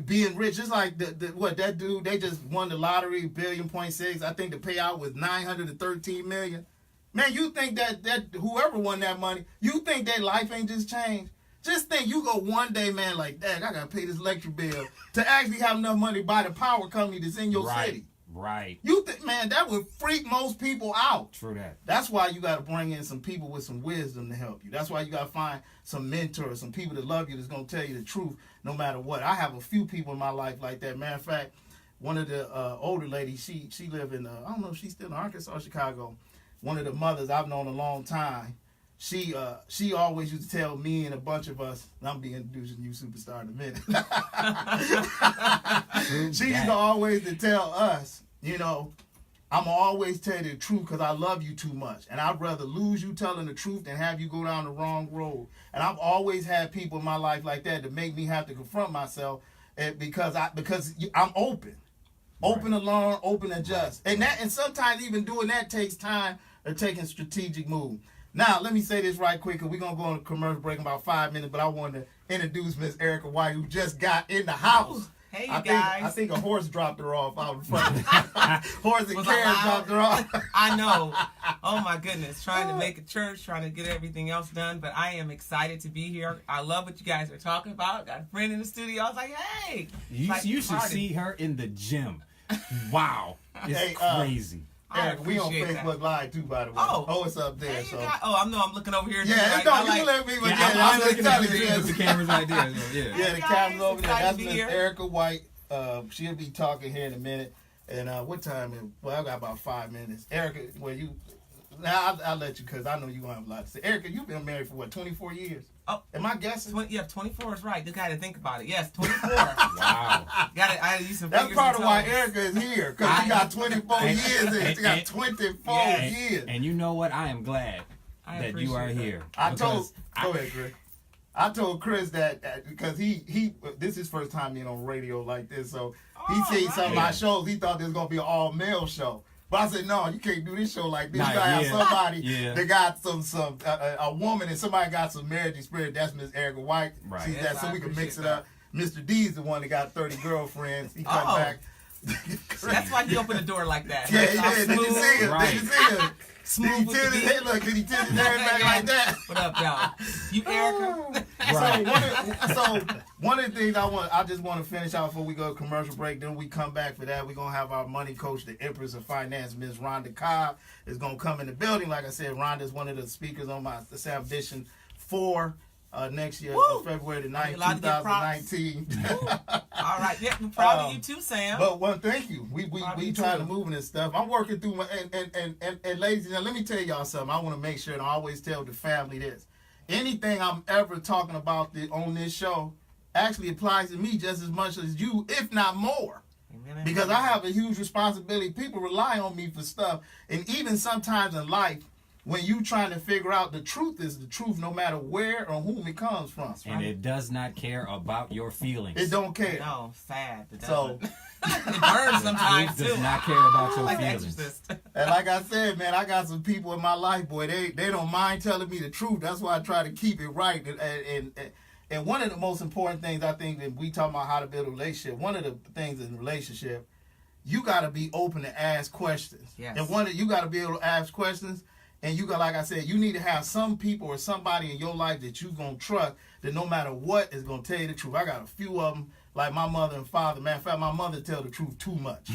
being rich, just like that dude, they just won the lottery, $1.6 billion. I think the payout was $913 million. Man, you think that whoever won that money, you think their life ain't just changed? Just think, you go one day, man, like, dang, I got to pay this electric bill to actually have enough money to buy the power company that's in your city. Right. You think, man, that would freak most people out. True that. That's why you got to bring in some people with some wisdom to help you. That's why you got to find some mentors, some people that love you, that's going to tell you the truth no matter what. I have a few people in my life like that. Matter of fact, one of the older ladies, she lived in, I don't know if she's still in Arkansas or Chicago. One of the mothers I've known a long time. She always used to tell me and a bunch of us, and I'm being introduced to a new superstar in a minute. She used to always tell us, you know, I'm always tell you the truth because I love you too much. And I'd rather lose you telling the truth than have you go down the wrong road. And I've always had people in my life like that make me have to confront myself because I'm open. Open to learn, open to adjust. And sometimes even doing that takes time or taking strategic moves. Now, let me say this right quick, because we're going to go on a commercial break in about 5 minutes, but I want to introduce Miss Erika White, who just got in the house. Hey, you guys. I think a horse dropped her off out in front. Horse and carriage dropped her off. I know. Oh, my goodness. Trying to make a church, trying to get everything else done, but I am excited to be here. I love what you guys are talking about. Got a friend in the studio. I was like, hey. You should see her in the gym. Wow. It's crazy. Erica, we on appreciate Facebook Live too, by the way. Oh. It's up there. There you So. go. Oh, I'm looking over here. Yeah, too, don't you let me. I'm looking at the cameras right there. So, yeah. Yeah, the guys, camera's over there. excited That's to be Miss here. Erika White. She'll be talking here in a minute. And what time is? Well, I got about 5 minutes. Erika, now I'll let you because I know you gonna have a lot to say. Erika, you've been married for what, 24 years? Oh, am I guessing? 24 is right. You got to think about it. Yes, 24. Wow. I had to use some That's fingers part of and why toes. Erika is here because she got 24 years in. She got 24 years. And you know what? I am glad I that you are appreciate here. Go because ahead, Chris. I told Chris that because he this is his first time being on radio like this, so he seen some of my shows. He thought this was gonna be an all male show, but I said no, you can't do this show like this. You gotta have somebody that got some a woman and somebody got some marriage experience. That's Miss Erika White. Right. She's Yes, that, so I we can mix it appreciate up. Mr. D's the one that got 30 girlfriends. He come back. That's why he opened the door like that. Yeah. Did you see it? Right. Did you see it? Smooth with the beat. Look, did he tip his head back like that? What up, y'all? You Erika? So one of the things I just want to finish out before we go to commercial break. Then we come back for that. We're gonna have our money coach, the Empress of Finance, Ms. Ronda Cobb, is gonna come in the building. Like I said, Ronda is one of the speakers on my Sam Vision 4 next year, February the 9th, 2019. All right, yeah, I'm proud of you too, Sam. But thank you. We trying to move in this stuff. I'm working through my and ladies and gentlemen, let me tell y'all something. I want to make sure and I always tell the family this. Anything I'm ever talking about on this show actually applies to me just as much as you, if not more. Amen. Because I have a huge responsibility. People rely on me for stuff. And even sometimes in life, when you trying to figure out the truth is the truth no matter where or whom it comes from. And it does not care about your feelings. It don't care. No, sad. It So it burns sometimes It too. does not care about your Like the feelings. Exorcist. and like I said, man, I got some people in my life, boy, they don't mind telling me the truth. That's why I try to keep it right. And one of the most important things I think that we talk about how to build a relationship, one of the things in a relationship, you got to be open to ask questions. Yes. And you got to be able to ask questions. And you got, like I said, you need to have some people or somebody in your life that you're going to trust that no matter what is going to tell you the truth. I got a few of them, like my mother and father. Matter of fact, my mother tell the truth too much.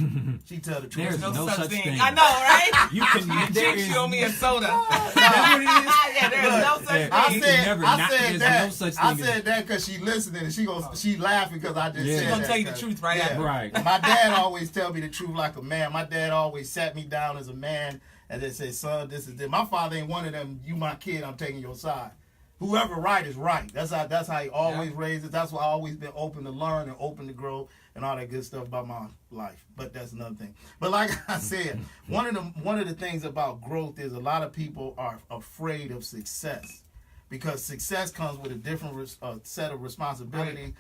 She tell the truth. There's no such thing. I know, right? You can There she owe me a soda. That's what it is. Yeah, there's no such thing. I such said thing that because she listening and she laughing because I just said She gonna that, tell you the truth right after. Right. My dad always tell me the truth like a man. My dad always sat me down as a man and they say, son, this is this. My father ain't one of them, you my kid, I'm taking your side. Whoever right is right. That's how he always raised it. That's why I always been open to learn and open to grow and all that good stuff about my life. But that's another thing. But like I said, one of the things about growth is a lot of people are afraid of success because success comes with a different set of responsibility.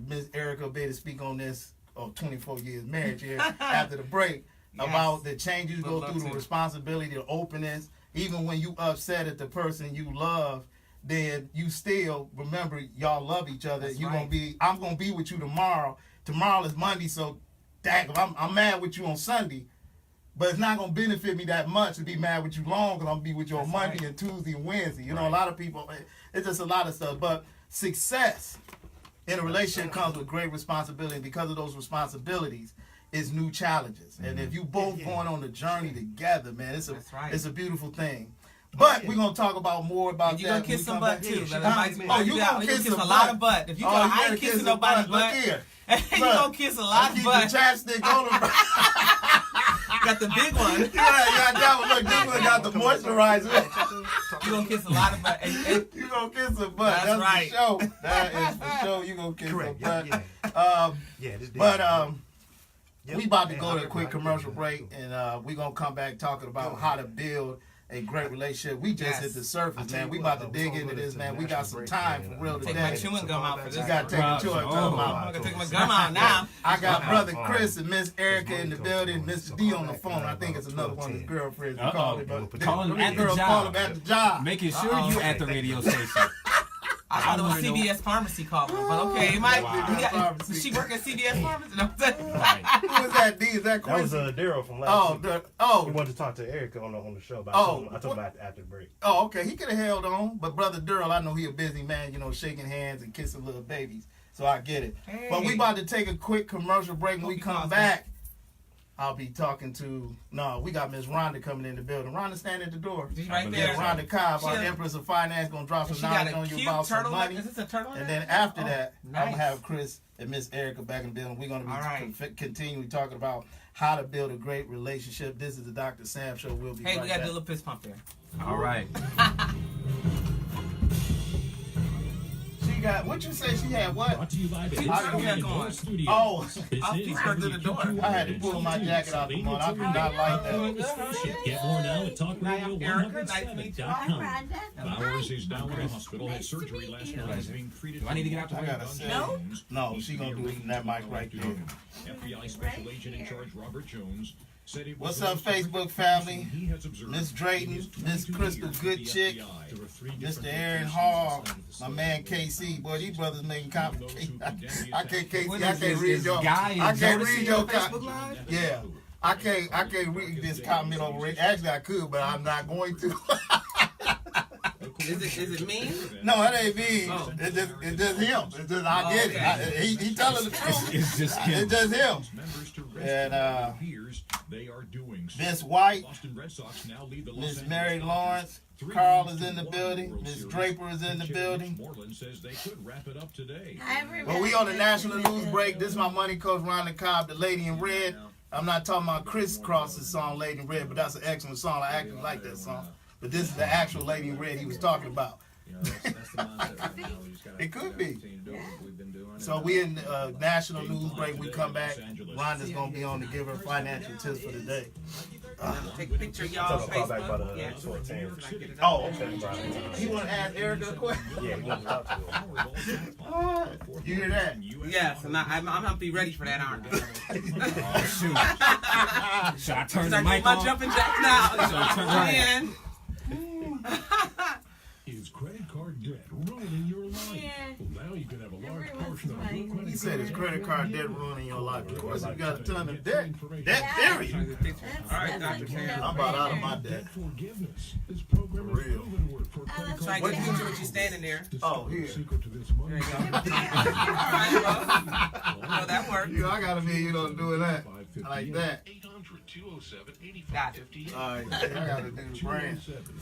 Ms. Erika will be able to speak on this 24 years marriage here after the break. Yes. About the changes you go through, the responsibility, the openness. Even when you upset at the person you love, then you still remember y'all love each other. That's I'm gonna be with you tomorrow. Tomorrow is Monday, so dang, I'm mad with you on Sunday, but it's not gonna benefit me that much to be mad with you long because I'm gonna be with you on Monday and Tuesday and Wednesday. You know, a lot of people, it's just a lot of stuff. But success in a relationship comes with great responsibility. And because of those responsibilities, is new challenges. And if you both going on the journey together, man, it's a beautiful thing. But we're gonna talk about more about that. You're gonna kiss some butt too. You gonna kiss a lot of butt. If you I ain't kissing nobody's butt. Here. You gonna kiss a lot of butt. The chapstick on them. Got the big one. You got that one. Look, this one got the moisturizer. You gonna kiss a lot of butt. You gonna kiss a butt. That's right. For sure. That is for sure. You gonna kiss a butt. We about to go to a quick commercial break, and we're going to come back talking about how to build a great relationship. We just hit the surface, man. We about to dig into this, man. We got some time for real today. Take my chewing gum out for this. You got to take your chewing gum out. I'm going to take my gum out now. I got Brother Chris and Miss Erika in the building, Mr. D on the phone. I think it's another one of his girlfriends. Call him at the job. Making sure you at the radio station. I thought it was CVS Pharmacy calling, but okay, it might. Does she work at CVS Pharmacy? No. Who was that? D? Is that Quincy? That was Daryl from last week. He wanted to talk to Erika on the show. But I told him about after the break. Oh, okay. He could have held on, but Brother Daryl, I know he a busy man, you know, shaking hands and kissing little babies. So I get it. Hey. But we about to take a quick commercial break. When we come back, I'll be talking to. No, we got Miss Ronda coming in the building. Ronda standing at the door. She's right there. Ronda Cobb, our Empress of Finance, gonna drop some knowledge on you about some money. Is this a turtle? And then after that, nice. I'm gonna have Chris and Miss Erika back in the building. We're gonna be continuing talking about how to build a great relationship. This is the Dr. Sam Show. We'll be right back. We gotta do a little fist pump there. All right. She got, what you say she had, what? Brought to you by the Studio. Oh, I had to pull my jacket out the mud. I do not like that. Get more now at TalkRadio107.com. Bowers is down in the hospital. Had surgery last night. He's being treated. Do I need to get out the way? No, she gonna do it from that mic right there. FBI Special Agent in Charge Robert Jones said it was. What's up, Facebook family? Miss Drayton, Miss Crystal Good Chick, Mr. Aaron Hall, my man KC. Boy, these brothers making complicated. I can't KC. I can't read your. I can't read your comment. Yeah, I can't read this comment over it. Actually, I could, but I'm not going to. Is it mean? No, it ain't mean. Oh. It's just him. It's just I get it. He telling the truth. It's just him. It's just him. And Miss White, Miss Mary Lawrence, Carl is in the building. Miss Draper is in the building. Well, we on the national news break. This is my money coach, Ronda Cobb, the Lady in Red. I'm not talking about Chris Cross's song, Lady in Red, but that's an excellent song. I actually like that song. But this is the actual Lady in Red he was talking about. It could be. So we in national news break. We come back. Rhonda's gonna be on to give her financial tips for the day. Take a picture of y'all. Oh, okay. You want to ask Erika a question? Yeah, he wants to talk to her. You hear that? Yes, and I'm gonna be ready for that, aren't I? Oh shoot! Should I turn the mic my on? Jumping jack now. Is credit card debt ruining your life? Yeah. Well, now you can have a large portion of your credit. He said his credit card debt ruining your life. Of course, you got a ton of debt. Debt theory. All right, Dr. Sam. I'm about out of my debt. Forgiveness. This program is proven work for credit card. What picture what you standing there? Oh, here. Secret to this money. There you go. All right, well, that worked. I gotta be, doing that. I like that. 800-207-8558. Gotcha. All right, I gotta do the brand.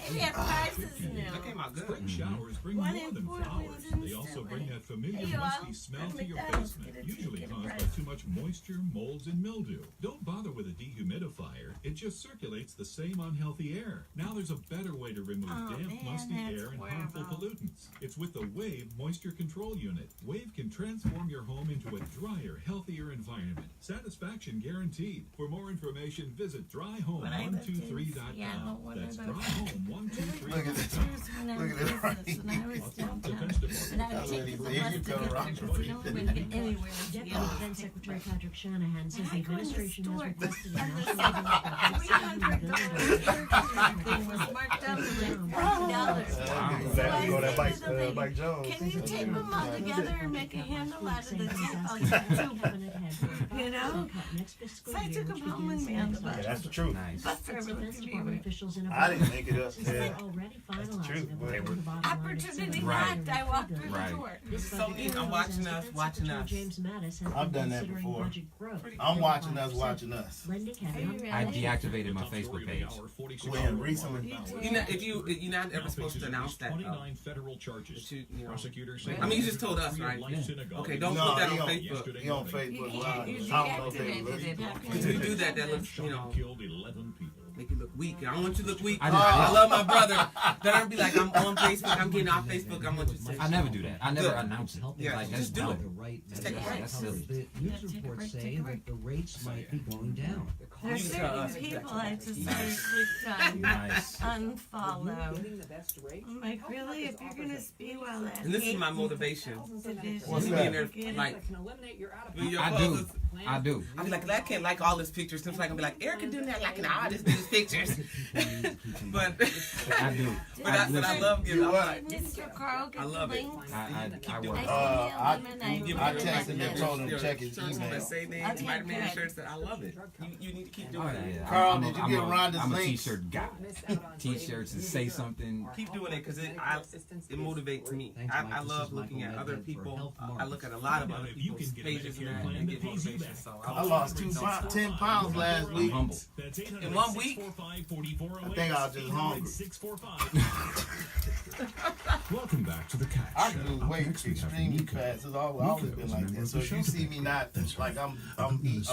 They have prices now. Look at my good. Spring showers bring more than flowers. They also bring that familiar musty smell to your basement, usually caused by too much moisture, molds, and mildew. Don't bother with a dehumidifier. It just circulates the same unhealthy air. Now there's a better way to remove damp, musty air and harmful pollutants. It's with the Wave Moisture Control Unit. Wave can transform your home into a drier, healthier environment. Satisfaction guaranteed. For more information, visit dryhome123.com. That's dryhome123.com. Look at this. Look at this right here. Deputy Defense Secretary Patrick Shanahan says the administration has requested a national Mike Jones. Can you tape them all together and make a handle out of the tape? You know? So I took them home with me on the bus. Yeah, that's the truth. Nice. I didn't make it up. They're already finalizing Opportunity knocked. I walked through the door. So neat. I'm watching us. I've done that before. I'm watching us watching us. I deactivated my Facebook page. When recently. You're not ever supposed to announce that. 29 federal charges. Prosecutors say. I mean, you just told us, right? Okay, don't put that on Facebook. He on Facebook Live. If you do that, that looks, killed 11 people. Make you look weak. I don't want you to look weak. I love my brother. Then I'll be like, I'm on Facebook. I'm getting off Facebook. I want you to say. I never do that. I never announce it. Yeah, like, just do it. Just take a break. That's silly. The news reports say that the rates might be going down. There's certain people I just clicked on unfollow. I'm like, really? If you're gonna speak while that. And this is my motivation. What's that? Like, I do. I'm like, I can't like all his pictures. Seems like I'm be like, Erika doing that like an artist these pictures. But I do. But I love you. Mr. Carl, I love it. I work. I texted him, told him to check his email. Spider-Man shirts. I love it. You need to keep doing it. Carl, did you get Rhonda's I'm a links? t-shirt guy. T-shirts and say something. Keep doing it because it motivates me. I love looking at other people. I look at a lot of other people's pages and get motivation. So I lost 10 pounds last week. Humble. In 1 week. I think I was just hungry. Welcome back to the Cat I Show. lose Up weight next, we have extremely Nico. fast. It's always been like that. So if you see me not like I'm big,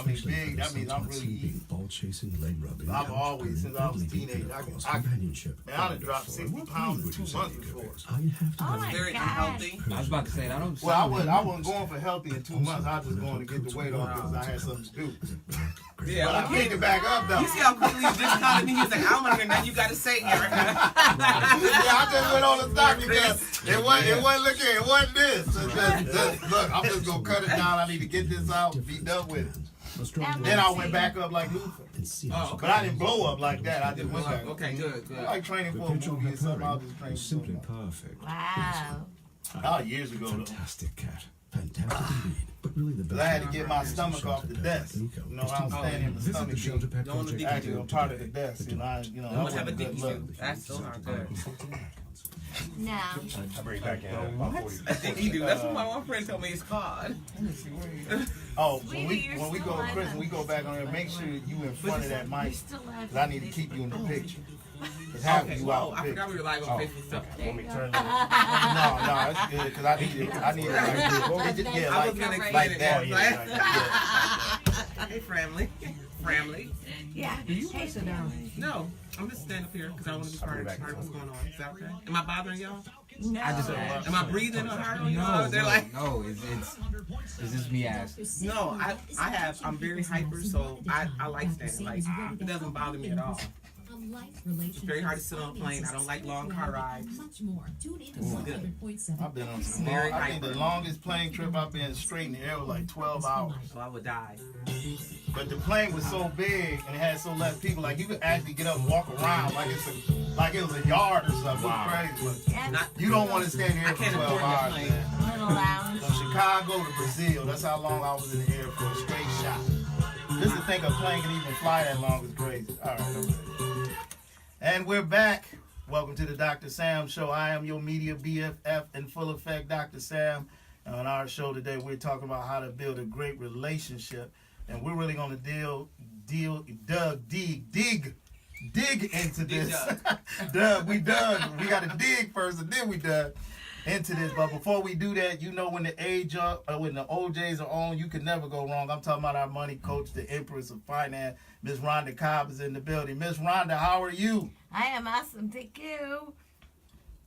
that means I'm really eating. Ball chasing, leg rubbing. I've always, since I was a teenager, companionship. Man, I done dropped 60 pounds in 2 months before. I have to Oh my Very God. unhealthy. I was about to say, I don't. Well, I wasn't going for healthy in 2 months. I was just going to get the weight off because I had something to do. Yeah, But I picked it back up though. You see how quickly you discounted me? He was like, I don't want to hear nothing you got to say, Erika. Yeah, I just went on the stock because it wasn't looking, it wasn't this. Look, I'm just gonna cut it down. I need to get this out, be done with it. Then I went back up like Luther. But I didn't blow up like that. I just went back. Okay, good. I like training for a movie or something. I was just training simply for perfect. Wow. years ago though. Fantastic cat. Fantastic indeed. But really the best. Because I had to get my stomach off the desk. You know, I was standing in the stomach beat. Actually, a part of the desk. And I Must have a wasn't dick good look. That's still not good. No. I bring back in about 40. I think he do. That's what my one friend told me it's called. Oh, when we go to prison, we go back on there. Make sure you in front of that mic. Because I need to keep you in the picture. Because half of you out the I picture. forgot we were live on Facebook stuff. Want me to turn No, it's good. Because I need it like this. Yeah, I was gonna like explain that. it. Yeah, Hey, family. Family. Yeah. Do you want to sit down? No, I'm just standing up here because I want to be part of what's going on. Is that okay? Am I bothering y'all? No. I just Am I breathing hard on y'all? No, They're like, no, it's just me asking. no, I'm very hyper, so I like standing. Like, it doesn't bother me at all. It's very hard to sit on a plane. I don't like long car rides. I've been on some Very I think the hyper. longest plane trip I've been straight in the air was like 12 hours. So I would die. But the plane was so big and it had so less people, like you could actually get up and walk around like it was a yard or something. Wow. It was crazy. Yeah. You don't want to stand here I for can't 12 afford that hours, plane. man. Little lounge. From Chicago to Brazil, that's how long I was in the air for a straight shot. Just to think a plane can even fly that long is crazy. All right, okay. And we're back. Welcome to the Dr. Sam Show. I am your media BFF in full effect, Dr. Sam. And on our show today, we're talking about how to build a great relationship. And we're really going to dig into this. We dug. We got to dig first, and then we dug into this. But before we do that, you know when the when the OJs are on, you can never go wrong. I'm talking about our money coach, the Empress of Finance, Miss Ronda Cobb is in the building. Miss Ronda, how are you? I am awesome. Thank you.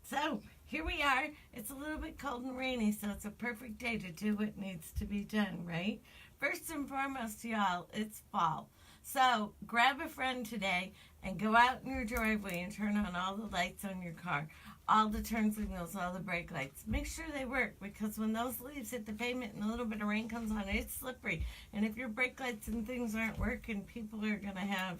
So, here we are. It's a little bit cold and rainy, so it's a perfect day to do what needs to be done, right? First and foremost, y'all, it's fall. So, grab a friend today and go out in your driveway and turn on all the lights on your car. All the turn signals, all the brake lights. Make sure they work, because when those leaves hit the pavement and a little bit of rain comes on, it's slippery. And if your brake lights and things aren't working, people are going to have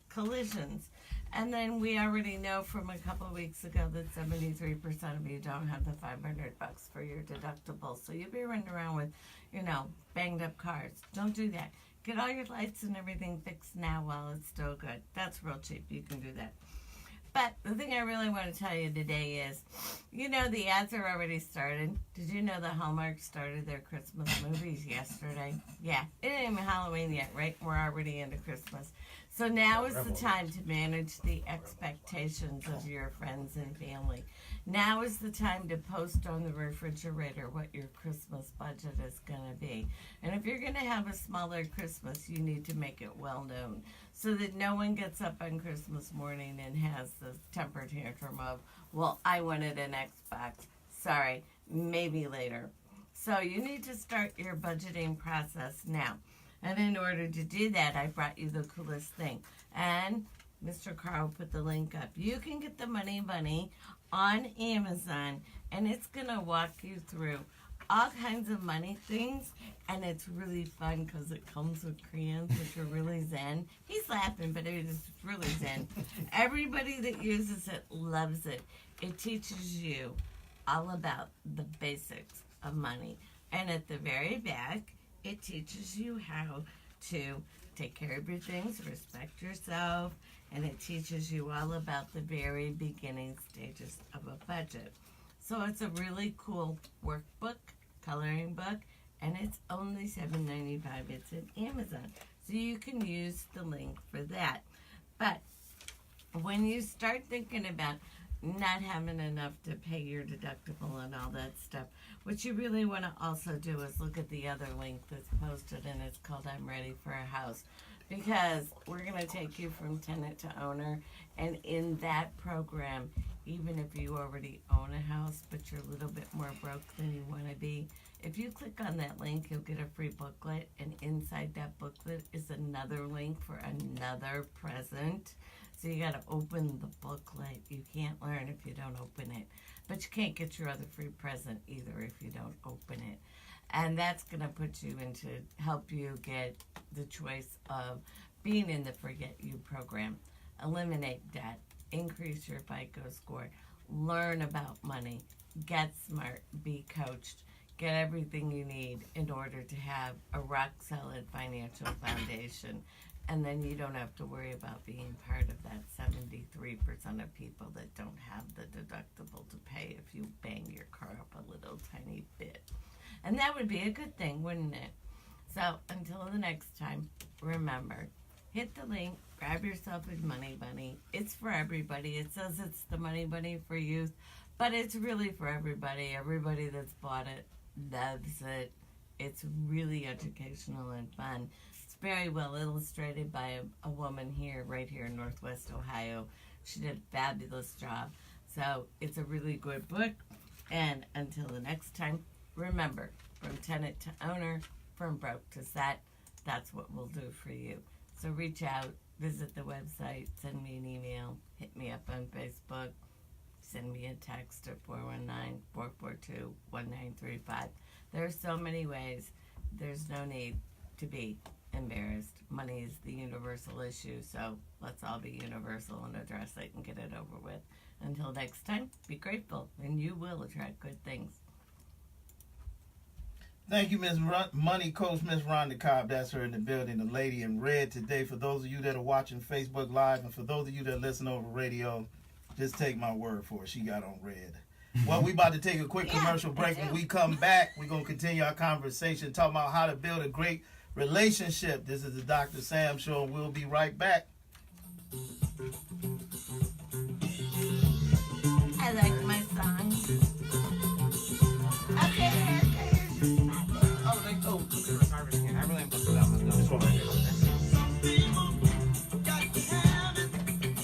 collisions. And then we already know from a couple of weeks ago that 73% of you don't have the $500 for your deductible. So you'll be running around with, banged up cars. Don't do that. Get all your lights and everything fixed now while it's still good. That's real cheap. You can do that. But the thing I really want to tell you today is, the ads are already started. Did you know that Hallmark started their Christmas movies yesterday? Yeah, it ain't even Halloween yet, right? We're already into Christmas. So now is the time to manage the expectations of your friends and family. Now is the time to post on the refrigerator what your Christmas budget is going to be. And if you're going to have a smaller Christmas, you need to make it well known so that no one gets up on Christmas morning and has the temper tantrum of, well, I wanted an Xbox. Sorry, maybe later. So you need to start your budgeting process now. And in order to do that, I brought you the coolest thing. And Mr. Carl put the link up. You can get the Money Bunny on Amazon, and it's going to walk you through all kinds of money things, and it's really fun because it comes with crayons, which are really zen. He's laughing, but it is really zen. Everybody that uses it loves it. It teaches you all about the basics of money. And at the very back, it teaches you how to take care of your things, respect yourself, and it teaches you all about the very beginning stages of a budget. So it's a really cool workbook, coloring book, and it's only $7.95. It's at Amazon, so you can use the link for that. But when you start thinking about not having enough to pay your deductible and all that stuff, what you really want to also do is look at the other link that's posted, and it's called I'm Ready for a House, because we're going to take you from tenant to owner. And in that program, even if you already own a house but you're a little bit more broke than you want to be, if you click on that link, you'll get a free booklet, and inside that booklet is another link for another present. So you got to open the booklet. You can't learn if you don't open it. But you can't get your other free present either if you don't open it. And that's going to put you into, help you get the choice of being in the Forget You program. Eliminate debt, increase your FICO score, learn about money, get smart, be coached, get everything you need in order to have a rock-solid financial foundation. And then you don't have to worry about being part of that 73% of people that don't have the deductible to pay if you bang your car up a little tiny bit. And that would be a good thing, wouldn't it? So until the next time, remember, hit the link, grab yourself a money bunny. It's for everybody. It says it's the money bunny for youth, but it's really for everybody. Everybody that's bought it loves it. It's really educational and fun. It's very well illustrated by a woman here, right here in Northwest Ohio. She did a fabulous job. So it's a really good book. And until the next time, remember, from tenant to owner, from broke to set, that's what we'll do for you. So reach out, visit the website, send me an email, hit me up on Facebook, send me a text at 419-442-1935. There are so many ways. There's no need to be embarrassed. Money is the universal issue, so let's all be universal and address it and get it over with. Until next time, be grateful, and you will attract good things. Thank you, Miss Money Coach, Miss Ronda Cobb. That's her in the building, the lady in red today. For those of you that are watching Facebook Live, and for those of you that listen over radio, just take my word for it. She got on red. Well, we about to take a quick commercial break. When we come back, we're going to continue our conversation, talking about how to build a great relationship. This is the Dr. Sam Show, and we'll be right back. I like my song. Okay, I really am going to do that one. This one right here.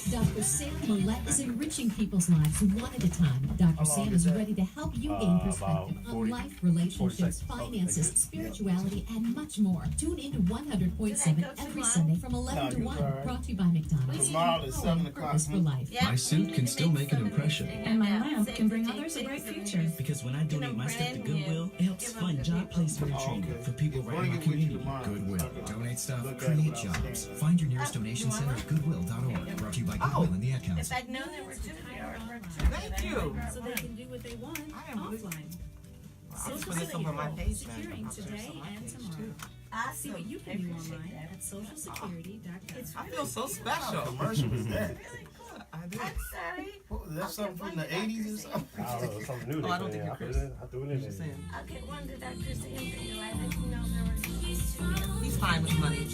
Dr. Sam Mallette is enriching people's lives one at a time. Dr. Sam is ready to help you gain perspective on life, relationships, finances, spirituality, and much more. Tune in to 100.7 every Sunday from 11 to 1. Brought to you by McDonald's. Tomorrow is 7 o'clock. Purpose for life. My suit can still make an impression. And my lamp can bring others a bright future. Because when I donate my stuff to Goodwill, it helps fund job placement and training for people right in my community. Goodwill. Donate stuff, create jobs. Find your nearest donation center at goodwill.org. Brought to you by Goodwill and the Ad Council. if I'd known there were two here, Thank you. So they can do what they want offline. I'll just put this over my page now. Securing I'll put this today on my and page, tomorrow. too. See what you can do online at socialsecurity.com. I feel so special. What commercial is that? I do. I'm sorry. What, is that something from the 80s or something? I don't know, something new. Oh, I don't think you're Chris. I threw it in there. I'll get one to Dr. Sam for you. I didn't know there was He's fine with money.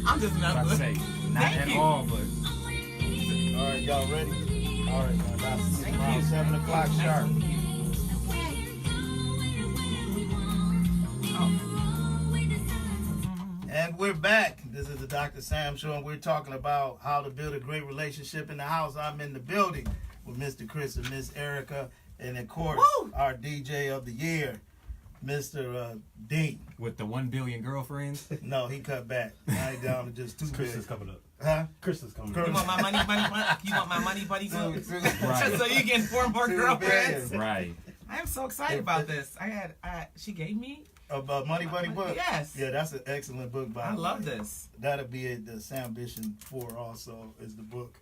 I'm just not About to good. say, not Thank at you. all, but All right, y'all ready? All right, now, that's around 7 o'clock sharp. And we're back. This is the Dr. Sam Show, and we're talking about how to build a great relationship in the house. I'm in the building with Mr. Chris and Miss Erika, and of course, our DJ of the year, Mr. Dean. with the 1 billion girlfriends. No, he cut back. Now he down to just 2 Chris billion. is coming up. Huh? Chris is coming You up. want my money, you want my money, buddy? Right. So you get 4 more girlfriends. Right. I am so excited about this. She gave me. Money Buddy book? Yes. Yeah, that's an excellent book. By I the way. love this. That'll be at the Sambition 4 also is the book.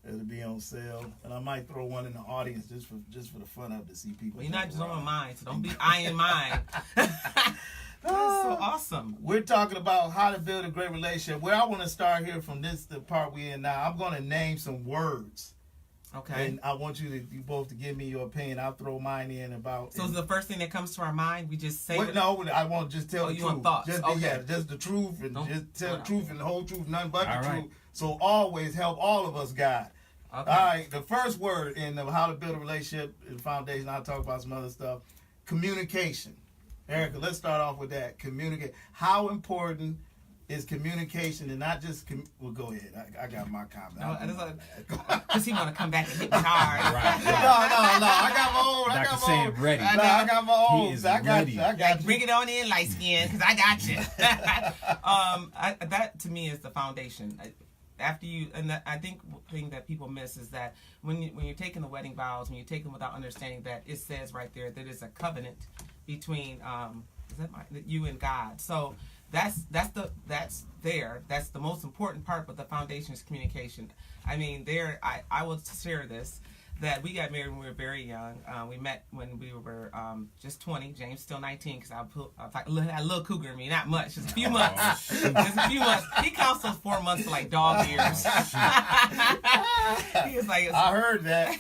It'll be on sale. And I might throw one in the audience just for the fun of it to see people. Well, you're not just on mine, so don't be eyeing mine. That's so awesome. We're talking about how to build a great relationship. Where I want to start here from the part we're in now, I'm going to name some words. Okay. And I want you both to give me your opinion. I'll throw mine in about. So is the first thing that comes to our mind, we just say. No, I won't just tell the you truth. want thoughts? Just, okay. Yeah, just the truth and just tell the truth and the whole truth, nothing but the right. truth. So always help all of us, God. Okay. All right. The first word in how to build a relationship in the foundation. I'll talk about some other stuff. Communication. Erika, let's start off with that. Communicate. How important is communication and not just well, go ahead. I got my comment. Because he want to come back and hit me hard. Right. No. I got my own. Dr. Sam ready. I got my own. He is ready. I got you. Bring it on in, light skin, because I got you. That to me is the foundation. After you, and I think the thing that people miss is that when you're taking the wedding vows, when you take them without understanding that it says right there that it's a covenant between you and God. So that's the most important part, but the foundation is communication. I mean, I will share this, that we got married when we were very young. We met when we were just 20. James still 19 because I had a little cougar in me, not much, just a few months. Just a few months. He counts those 4 months for like dog years. He was like, I heard that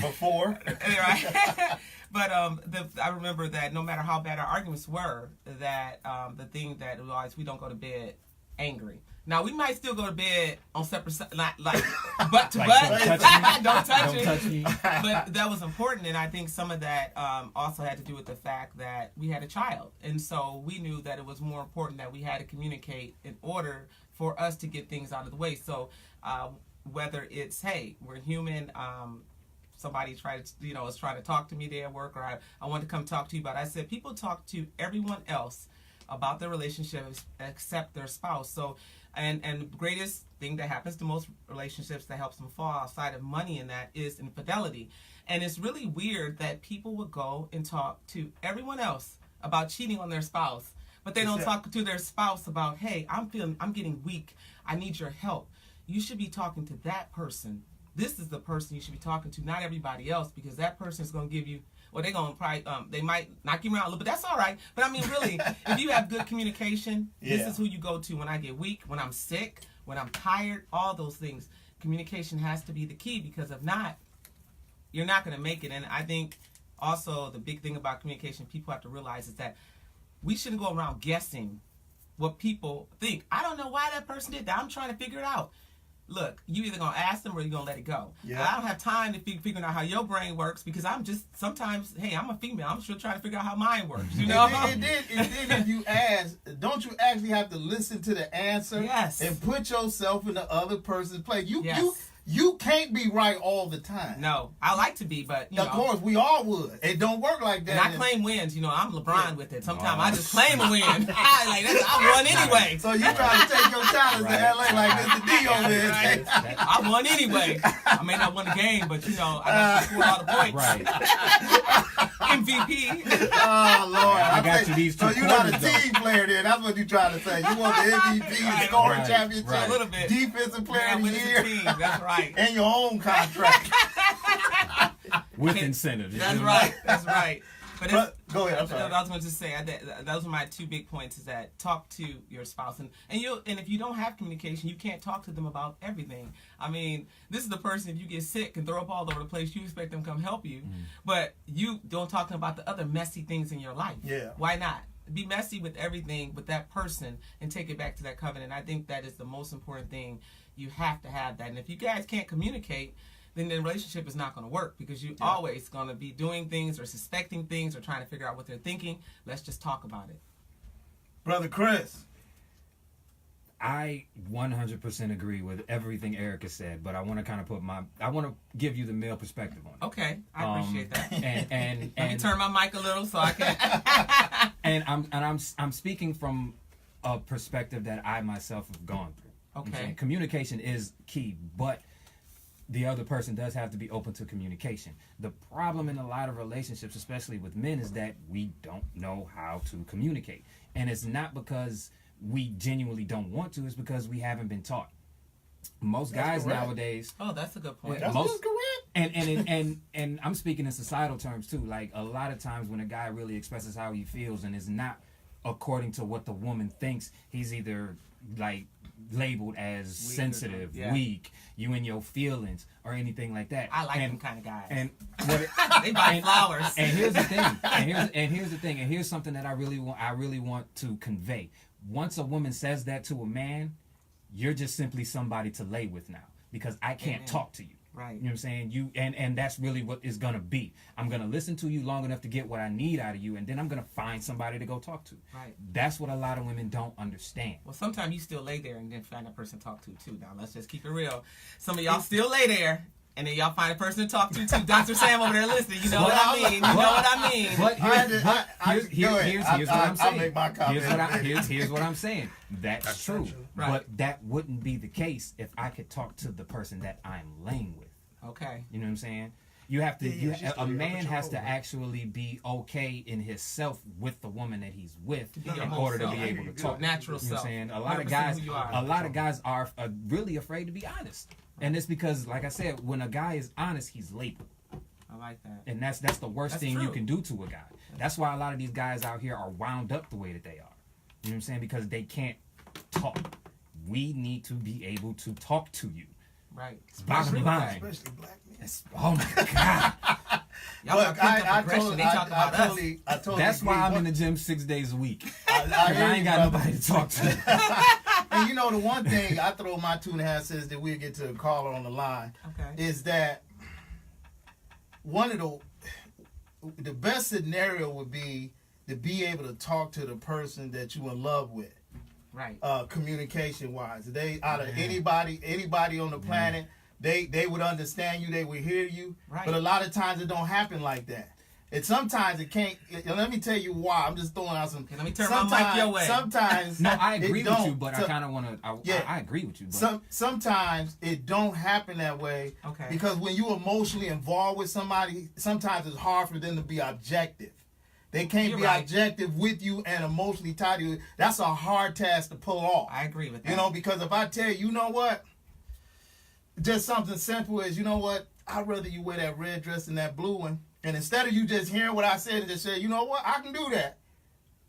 before. Right. But I remember that no matter how bad our arguments were, that the thing that was we don't go to bed angry. Now we might still go to bed on separate, not like butt to butt. Don't touch me. But that was important, and I think some of that also had to do with the fact that we had a child, and so we knew that it was more important that we had to communicate in order for us to get things out of the way. So whether it's hey, we're human. Somebody is trying to talk to me there at work, or I want to come talk to you. But I said people talk to everyone else about their relationships except their spouse. So, and the greatest thing that happens to most relationships that helps them fall outside of money and that is infidelity. And it's really weird that people would go and talk to everyone else about cheating on their spouse, but they don't talk to their spouse about, hey, I'm getting weak. I need your help. You should be talking to that person. This is the person you should be talking to, not everybody else, because that person is going to give you, well, they're going to probably, they might knock you around a little bit. That's all right. But I mean, really, if you have good communication, this is who you go to when I get weak, when I'm sick, when I'm tired, all those things. Communication has to be the key, because if not, you're not going to make it. And I think also the big thing about communication people have to realize is that we shouldn't go around guessing what people think. I don't know why that person did that. I'm trying to figure it out. Look, you either going to ask them or you're going to let it go. Yeah. I don't have time to figure out how your brain works, because I'm just, sometimes, hey, I'm a female. I'm still trying to figure out how mine works, you know? And then if you ask, don't you actually have to listen to the answer? Yes. And put yourself in the other person's place. Yes. You can't be right all the time. No, I like to be, but of course we all would. It don't work like that. And I claim wins. I'm LeBron with it. Sometimes I just claim a win. I won anyway. So you trying to take your talents to LA like Mr. D over there? I won anyway. I may not win the game, but I got to score all the points. Right. MVP. Oh Lord, I got you these 2 So you're not a team player then? That's what you're trying to say. You want the MVP, scoring championship, a little bit, defensive player of the year. Team. That's right. And your own contract. With incentives. That's right. That's right. But go ahead. I'm sorry. I was going to say those are my 2 big points: is that talk to your spouse, and if you don't have communication, you can't talk to them about everything. I mean, this is the person, if you get sick and throw up all over the place, you expect them to come help you, but you don't talk to them about the other messy things in your life. Yeah. Why not? Be messy with everything with that person and take it back to that covenant. I think that is the most important thing. You have to have that, and if you guys can't communicate, then the relationship is not going to work, because you're always going to be doing things or suspecting things or trying to figure out what they're thinking. Let's just talk about it. Brother Chris. I 100% agree with everything Erika said, but I want to kind of I want to give you the male perspective on it. Okay, I appreciate that. And let me turn my mic a little so I can. and I'm speaking from a perspective that I myself have gone through. Okay. Communication is key, but the other person does have to be open to communication. The problem in a lot of relationships, especially with men, is that we don't know how to communicate. And it's not because we genuinely don't want to, it's because we haven't been taught. Most guys nowadays. Oh, that's a good point. That's correct. And I'm speaking in societal terms too. Like, a lot of times when a guy really expresses how he feels and is not according to what the woman thinks, he's either like labeled as Weak sensitive, weak, you in your feelings, or anything like that. I like them kind of guys. And what they buy flowers. And here's the thing. And here's something that I really want to convey. Once a woman says that to a man, you're just simply somebody to lay with now, because I can't talk to you. Right. You know what I'm saying? And that's really what it's gonna be. I'm gonna listen to you long enough to get what I need out of you, and then I'm gonna find somebody to go talk to. Right. That's what a lot of women don't understand. Well, sometimes you still lay there and then find a person to talk to too. Now let's just keep it real. Some of y'all still lay there and then y'all find a person to talk to too. Dr. Sam over there listening. You know what I mean? You know what I mean? But here's what I'm saying. I'll make my comment. Here's what I'm saying. That's true. Right. But that wouldn't be the case if I could talk to the person that I'm laying with. Okay. You know what I'm saying? You have to. A man has to actually be okay in himself with the woman that he's with in order to be able to talk. Natural you know self. what I'm saying? A lot of guys are really afraid to be honest, and it's because, like I said, when a guy is honest, he's labeled. I like that. And that's the worst thing you can do to a guy. That's why a lot of these guys out here are wound up the way that they are. You know what I'm saying? Because they can't talk. We need to be able to talk to you. Right. Bottom line. Especially black men. Oh my God. Y'all I totally That's why I'm in the gym 6 days a week. I ain't got nobody to talk to. And you know, the one thing I throw my 2.5 cents that we'll get to a caller on the line is that one of the best scenario would be to be able to talk to the person that you in love with. Right. Communication wise, they out of anybody on the planet, they would understand you, they would hear you. Right. But a lot of times it don't happen like that. And sometimes it can't. Let me tell you why. I'm just throwing out some. Let me turn my mic your way. Sometimes no, I agree with you, but I kind of want to. I agree with you. But. Sometimes it don't happen that way. Okay. Because when you emotionally involved with somebody, sometimes it's hard for them to be objective. They can't be objective with you and emotionally tied to you. That's a hard task to pull off. I agree with that. You know, because if I tell you know what, just something simple as, you know what, I'd rather you wear that red dress than that blue one. And instead of you just hearing what I said and just say, you know what, I can do that.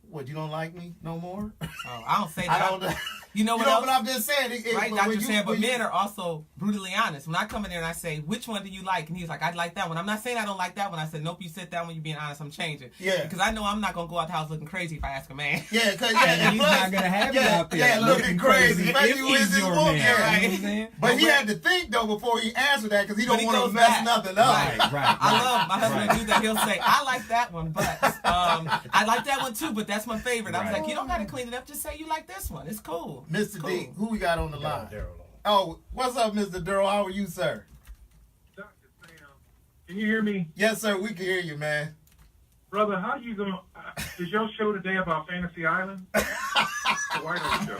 What, you don't like me no more? Oh, I don't say that. You know what else? But I'm just saying. Right, Dr. Sam, but men are also brutally honest. When I come in there and I say, which one do you like? And he's like, I like that one. I'm not saying I don't like that one. I said, nope, you said that one. You're being honest. I'm changing. Yeah. Because I know I'm not going to go out the house looking crazy if I ask a man. Yeah, because he's not going to have you out there looking crazy. If he's your man. Right? But he had to think, though, before he answered that, because he don't want to mess nothing up. Right. I love my husband to do that. He'll say, I like that one, but I like that one too, but that's my favorite. I was like, you don't got to clean it up. Just say you like this one. It's cool. Mr. D, who we got on the line? Oh, what's up, Mr. Durrell? How are you, sir? Dr. Sam, can you hear me? Yes, sir. We can hear you, man. Brother, how you going to... is your show today about Fantasy Island? Why don't you show?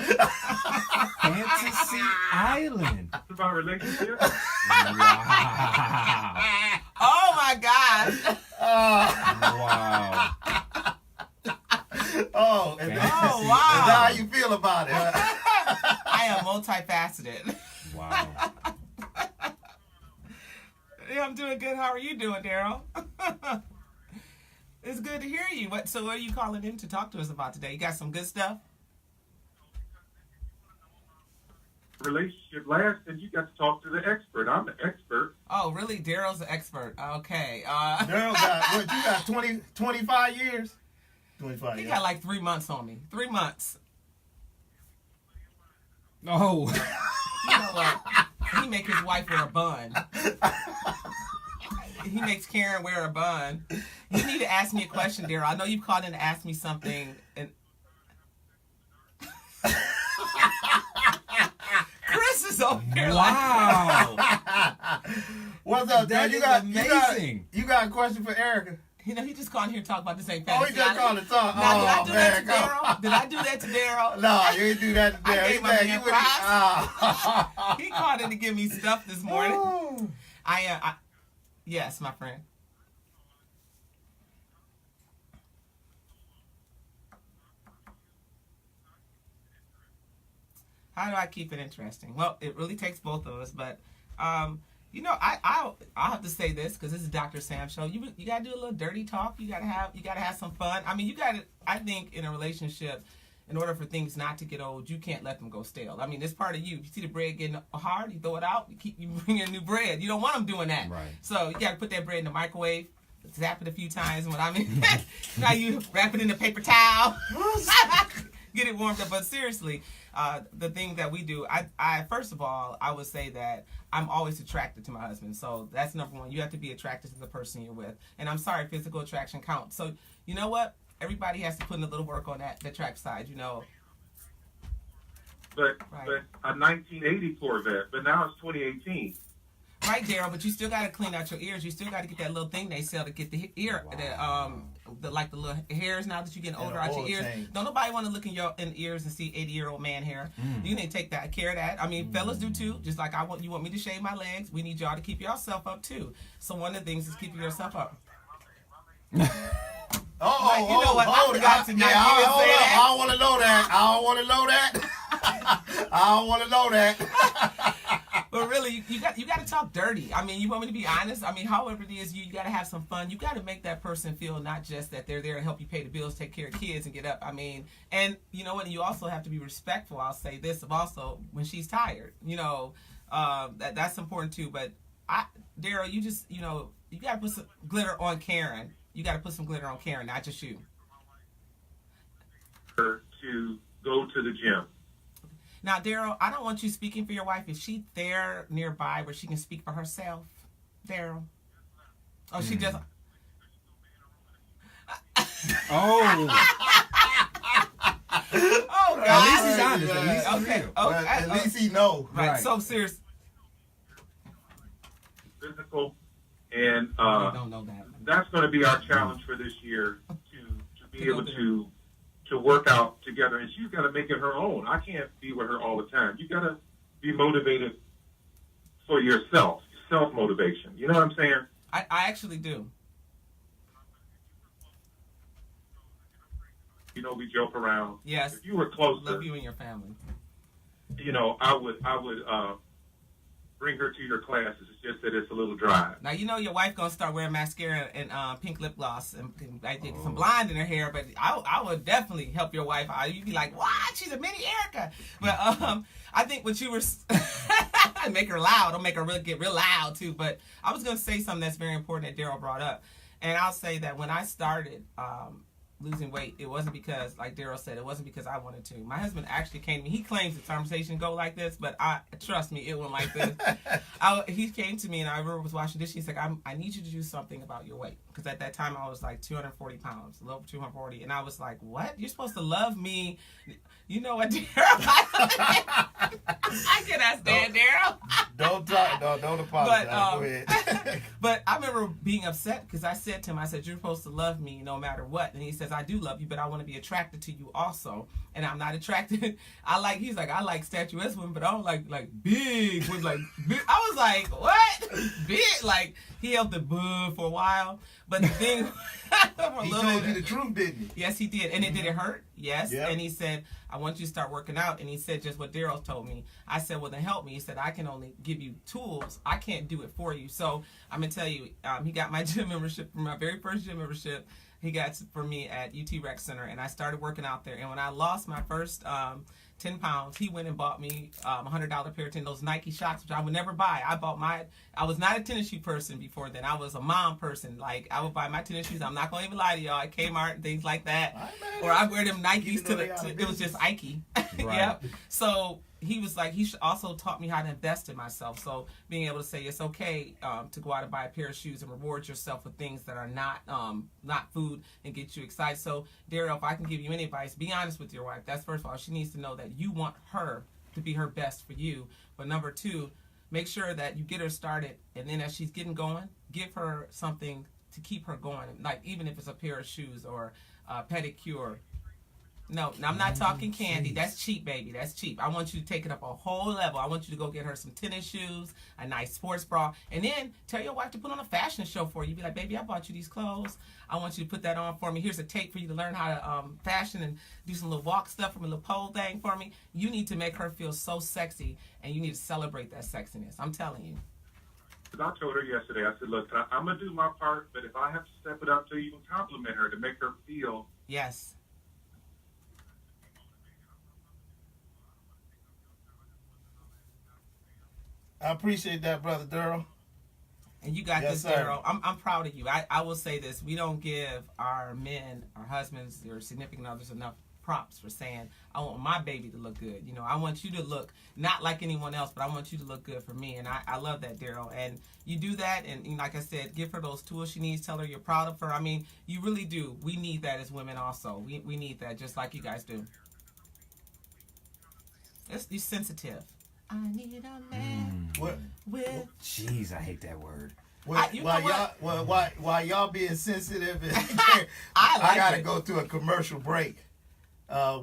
Fantasy Island? It's about relationships? Wow. Oh, my gosh. Wow. Oh, wow. Is that how you feel about it? I am multifaceted. Wow. Yeah, I'm doing good. How are you doing, Daryl? It's good to hear you. What are you calling in to talk to us about today? You got some good stuff? Relationship lasts, and you got to talk to the expert. I'm the expert. Oh, really? Daryl's the expert. Okay. Daryl got, what, you got 25 years? 25 He years. got like 3 months on me. 3 months. No. You know what? He make his wife wear a bun. He makes Karen wear a bun. You need to ask me a question, Daryl. I know you've called in to ask me something. And Chris is over here. Wow. What's up, That Dad? is amazing. You got a question for Erika? You know, he just called here to talk about this ain't Oh, fantasy. he just called to talk. Now, did I Oh, do man, that to Daryl? Did I do that to Daryl? No, you ain't do that to Daryl. I gave my man props. He called in to give me stuff this morning. Oh. Yes, my friend. How do I keep it interesting? Well, it really takes both of us, but You know, I'll have to say this because this is Dr. Sam Show. You gotta do a little dirty talk. You gotta have some fun. I mean, I think in a relationship, in order for things not to get old, you can't let them go stale. I mean, it's part of you. You see the bread getting hard, you throw it out. You bring in new bread. You don't want them doing that. Right. So you gotta put that bread in the microwave. Zap it a few times. What I mean, now you wrap it in a paper towel. Get it warmed up. But seriously, the thing that we do, I first of all, I would say that I'm always attracted to my husband. So that's number one. You have to be attracted to the person you're with. And I'm sorry, physical attraction counts. So you know what? Everybody has to put in a little work on the track side, you know. But Right. but a 1980 Corvette, but now it's 2018. Right, Daryl, but you still got to clean out your ears. You still got to get that little thing they sell to get the ear, the little hairs now that you're getting older out your ears. Don't nobody want to look in your ears and see 80-year-old man hair. You need to take that care of that. I mean, fellas do too. Just like you want me to shave my legs. We need y'all to keep yourself up too. So one of the things is keeping yourself up. You know what? I forgot to I don't want to know that. I don't want to know that. I don't want to know that. But really, you got to talk dirty. I mean, you want me to be honest? I mean, however it is, you got to have some fun. You got to make that person feel not just that they're there to help you pay the bills, take care of kids, and get up. I mean, and you know what? You also have to be respectful. I'll say this of also when she's tired. You know, that's important too. But Daryl, you got to put some glitter on Karen. You got to put some glitter on Karen, not just you. To go to the gym. Now, Daryl, I don't want you speaking for your wife. Is she there nearby where she can speak for herself, Daryl? Oh, she just. Oh, God. At least he's honest. At least he's real. Well, at least he knows. Right. So serious. Physical, and don't know that. that's going to be our challenge for this year to be able to work out together. And she's got to make it her own. I can't be with her all the time. You got to be motivated for yourself, self-motivation. You know what I'm saying? I actually do. You know, we joke around. Yes. If you were closer, Love you and your family. you know, I would bring her to your classes. It's just that it's a little dry. Now, you know your wife going to start wearing mascara and pink lip gloss and I think some blonde in her hair, but I would definitely help your wife out. You'd be like, what? She's a mini Erika. But I think what you were... make her loud. Don't make her get real loud, too. But I was going to say something that's very important that Daryl brought up. And I'll say that when I started... losing weight, it wasn't because, like Daryl said, it wasn't because I wanted to. My husband actually came to me. He claims the conversation go like this, but trust me, it went like this. He came to me, and I remember was washing dishes. He's like, I need you to do something about your weight. Because at that time, I was like 240 pounds, a little 240. And I was like, what? You're supposed to love me. You know what, Daryl? I cannot stand Daryl. Don't apologize. Go ahead. But I remember being upset because I said to him, I said, you're supposed to love me no matter what. And he says, I do love you, but I want to be attracted to you also. And I'm not attracted. He's like, I like statuesque women, but I don't like big women. Like big. I was like, what? Big? Like, he held the boo for a while. But the thing... he told you the truth, didn't he? Yes, he did. And did it hurt? Yes. Yep. And he said, I want you to start working out. And he said just what Daryl told me. I said, well, then help me. He said, I can only give you tools. I can't do it for you. So I'm going to tell you, he got my gym membership, my very first gym membership. He got for me at UT Rec Center. And I started working out there. And when I lost my first 10 pounds, he went and bought me $100 pair of those Nike Shox, which I would never buy. I was not a tennis shoe person before then. I was a mom person. Like, I would buy my tennis shoes. I'm not going to even lie to y'all. At Kmart and things like that. Or I wear them Nikes it was just Ike. Right. Yep. So he was like, he also taught me how to invest in myself. So being able to say it's okay to go out and buy a pair of shoes and reward yourself with things that are not food and get you excited. So Daryl, if I can give you any advice, be honest with your wife. That's first of all, she needs to know that you want her to be her best for you. But number two, make sure that you get her started, and then as she's getting going, give her something to keep her going. Like even if it's a pair of shoes or a pedicure. No, I'm not talking candy. That's cheap, baby. That's cheap. I want you to take it up a whole level. I want you to go get her some tennis shoes, a nice sports bra, and then tell your wife to put on a fashion show for you. Be like, baby, I bought you these clothes. I want you to put that on for me. Here's a tape for you to learn how to fashion and do some little walk stuff from a little pole thing for me. You need to make her feel so sexy, and you need to celebrate that sexiness. I'm telling you. Because I told her yesterday, I said, look, I'm going to do my part, but if I have to step it up to even compliment her to make her feel. Yes. I appreciate that, Brother Daryl. And you got Yes, this, sir. Daryl. I'm proud of you. I will say this. We don't give our men, our husbands, or significant others enough props for saying, I want my baby to look good. You know, I want you to look not like anyone else, but I want you to look good for me. And I love that, Daryl. And you do that, and like I said, give her those tools she needs. Tell her you're proud of her. I mean, you really do. We need that as women also. We need that just like you guys do. You're sensitive. I need a man with... Jeez, I hate that word. While y'all being sensitive, I gotta go to a commercial break.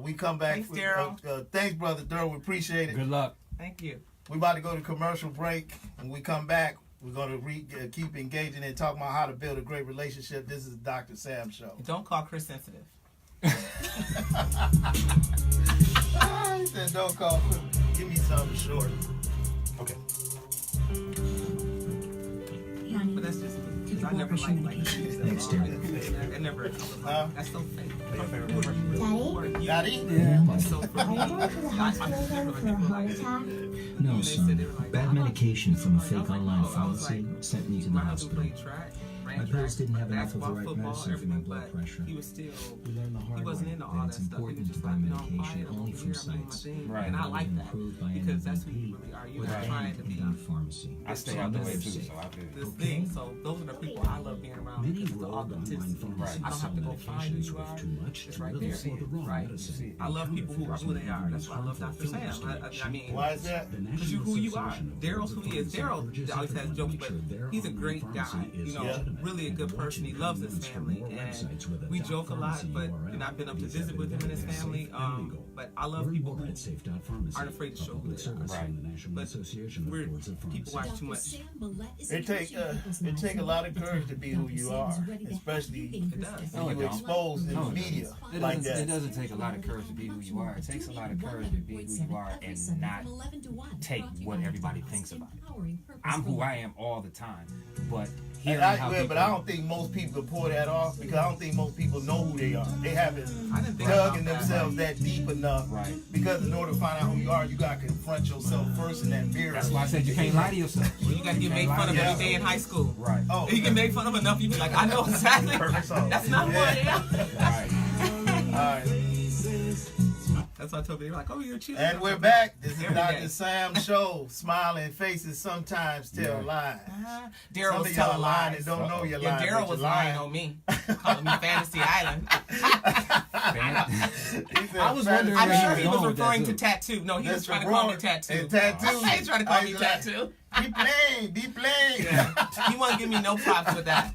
We come back. Thanks, Daryl. Thanks, Brother Daryl. We appreciate it. Good luck. Thank you. We about to go to commercial break. When we come back, we're going to keep engaging and talking about how to build a great relationship. This is the Dr. Sam Show. Don't call Chris sensitive. He said, don't call Chris. Give me something short. Okay. But that's just because I never like Thanks, Darren. I never. That's so fake. Daddy? Yeah. That's so No, son. Bad medication from a fake online pharmacy sent me to the hospital. My pills didn't have enough of the right medicine for my blood pressure. He was still. We learned the hard He wasn't way into that all it's that stuff. He was important to just buy like, medication only from sites Right. And I like that approved by because that's who MVP you really are. You're or not trying to be in pharmacy. I stay out the way too, so I feel this it. thing. So those are the people I love being around Many because of the rogue online authenticity. pharmacies I don't have to go find who medications you with are. too much It's to right really there. for the wrong Right. medicine. I love people who are who they are. That's why I love Dr. Sam. I mean, Why is that? because you're who you are. Daryl's who he is. Daryl always has jokes, but he's a great guy. You know, really a good person. He loves his family, and we joke a lot. But and I've been up to visit with him and his family. But I love people who aren't afraid to show who they are. Right. But we're people watch too much. It take a lot of courage to be who you are, especially when you exposed in the media like that. It doesn't take a lot of courage to be who you are. It takes a lot of courage to be who you are and not take what everybody thinks about you. I'm who I am all the time, but But I don't think most people can pull that off because I don't think most people know who they are. They haven't dug in themselves that deep enough. Right. Because in order to find out who you are, you got to confront yourself first in that mirror. That's why I said you can't lie to yourself. Well, you got to get made fun of every day in high school. Right. Oh, You get made fun of enough, you be like, I know exactly. That's not who I am. All right. That's why I told me, like, oh, you're cheating. And we're back. This is Every Dr. day. Sam Show. Smiling faces sometimes tell lies. Daryl Some was of y'all telling lying lies. and don't know you're Yeah, lying. Daryl but was you're lying on me, calling me Fantasy Island. I was wondering. I'm sure he was going with that, referring to too. tattoo. No, he was That's trying to the call me wrong- tattoo. and tattoo. He's trying to call me Like, tattoo. Be playing. Yeah. He won't give me no props with that.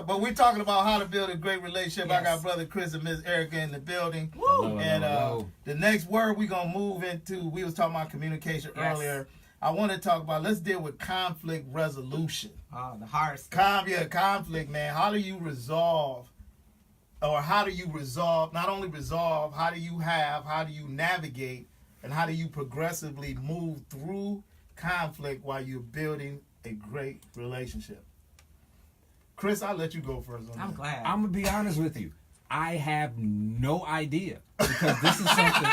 But we're talking about how to build a great relationship. Yes. I got brother Chris and Miss Erika in the building. Woo. And hello. the next word we're going to move into, we was talking about communication earlier. I want to talk about, let's deal with conflict resolution. Oh, the hard stuff. Conflict, man. How do you resolve, not only resolve, how do you navigate, and how do you progressively move through conflict while you're building a great relationship? Chris, I'll let you go first on I'm that. glad. I'm gonna be honest with you. I have no idea because this is something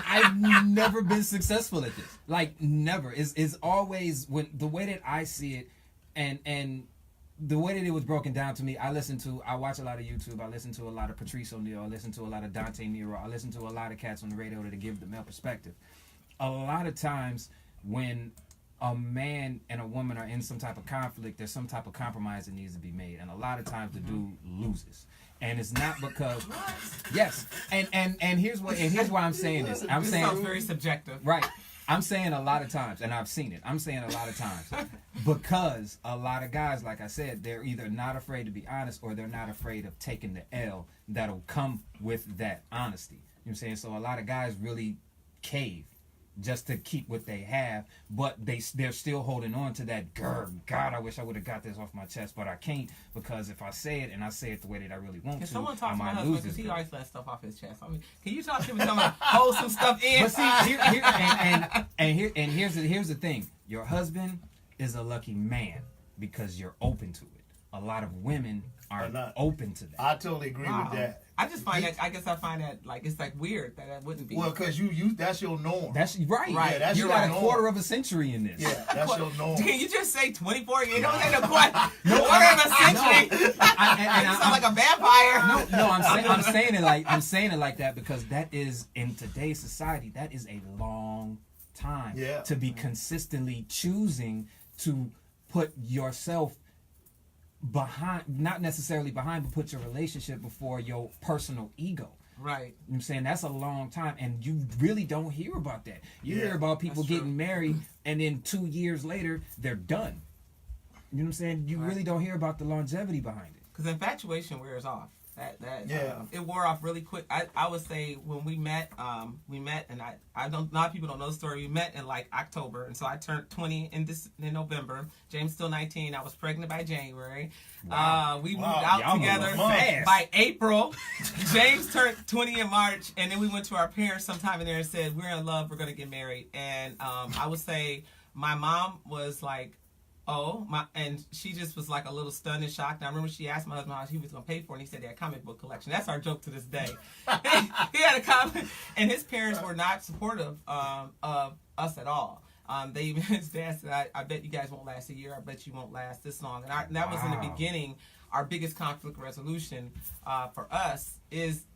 I've never been successful at this. Like never. It's always when the way that I see it, and the way that it was broken down to me. I watch a lot of YouTube. I listen to a lot of Patrice O'Neal. I listen to a lot of Dante Nero. I listen to a lot of cats on the radio that give the male perspective. A lot of times when a man and a woman are in some type of conflict, there's some type of compromise that needs to be made, and a lot of times the dude loses. And it's not because yes, and here's why I'm saying this. I'm saying sounds very subjective. Right. I'm saying a lot of times, and I've seen it. I'm saying a lot of times because a lot of guys, like I said, they're either not afraid to be honest or they're not afraid of taking the L that'll come with that honesty. You know what I'm saying? So a lot of guys really cave just to keep what they have, but they're still holding on to that. God, I wish I would have got this off my chest, but I can't because if I say it and I say it the way that I really want Can to, someone talk I to my might husband lose because this he girl. always lets stuff off his chest? I mean, can you talk to him and tell him to hold some stuff in? But see, here's the thing. Your husband is a lucky man because you're open to it. A lot of women are not open to that. I totally agree with that. I just find that, I guess I find that, like, it's like weird that wouldn't be. Well, because you that's your norm. That's right. Right. Yeah, that's you your got norm. a quarter of a century in this. Yeah, that's your norm. Did you just say 24 years? Don't say no quarter of a century. You sound like a vampire. No, I'm saying it like that because that is, in today's society, that is a long time to be consistently choosing to put yourself behind, not necessarily behind, but put your relationship before your personal ego. Right. You know what I'm saying? That's a long time, and you really don't hear about that. You hear about people getting married, and then 2 years later, they're done. You know what I'm saying? You really don't hear about the longevity behind it. Because infatuation wears off. It wore off really quick. I would say when we met, and I don't, a lot of people don't know the story. We met in like October, and so I turned 20 in November. James still 19. I was pregnant by January. Wow. We moved out together by April. James turned 20 in March, and then we went to our parents sometime in there and said, we're in love, we're going to get married. And I would say my mom was like, and she just was like a little stunned and shocked. And I remember she asked my husband how he was going to pay for it, and he said they had a comic book collection. That's our joke to this day. He had a comic, and his parents were not supportive of us at all. They even, his dad said, I bet you guys won't last a year. I bet you won't last this long. And that was in the beginning. Our biggest conflict resolution for us is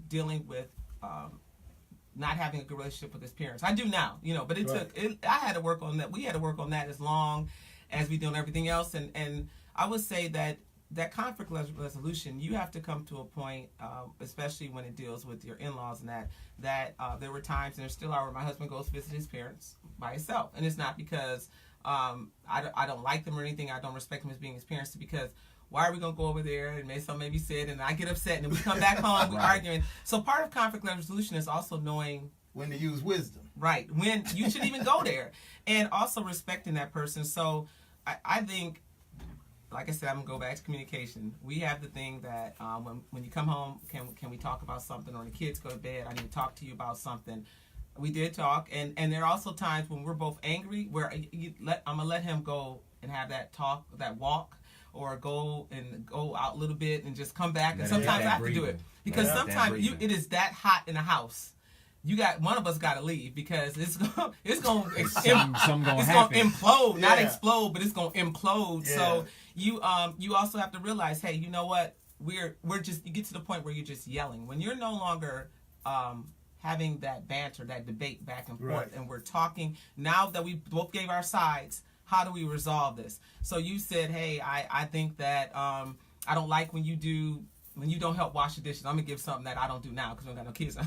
dealing with not having a good relationship with his parents. I do now, but it took. I had to work on that. We had to work on that as long as we do everything else. And I would say that conflict resolution, you have to come to a point, especially when it deals with your in-laws and that there were times, and there still are, where my husband goes to visit his parents by himself. And it's not because I don't like them or anything. I don't respect them as being his parents. It's because why are we going to go over there and something maybe said, and I get upset, and then we come back home, we're arguing. So part of conflict resolution is also knowing when to use wisdom. Right. When you should even go there. And also respecting that person. So I think, like I said, I'm going to go back to communication. We have the thing that when you come home, can we talk about something? Or when the kids go to bed, I need to talk to you about something. We did talk. And there are also times when we're both angry where I'm going to let him go and have that talk, that walk, or go out a little bit and just come back. And sometimes I have to do it. Because sometimes it is that hot in the house. One of us got to leave because it's going to implode, not explode, but it's going to implode. Yeah. So you also have to realize, hey, you know what? We're just, you get to the point where you're just yelling when you're no longer having that banter, that debate back and forth, and we're talking. Now that we both gave our sides, how do we resolve this? So you said, hey, I think that I don't like when you don't help wash the dishes. I'm going to give something that I don't do now because we don't got no kids.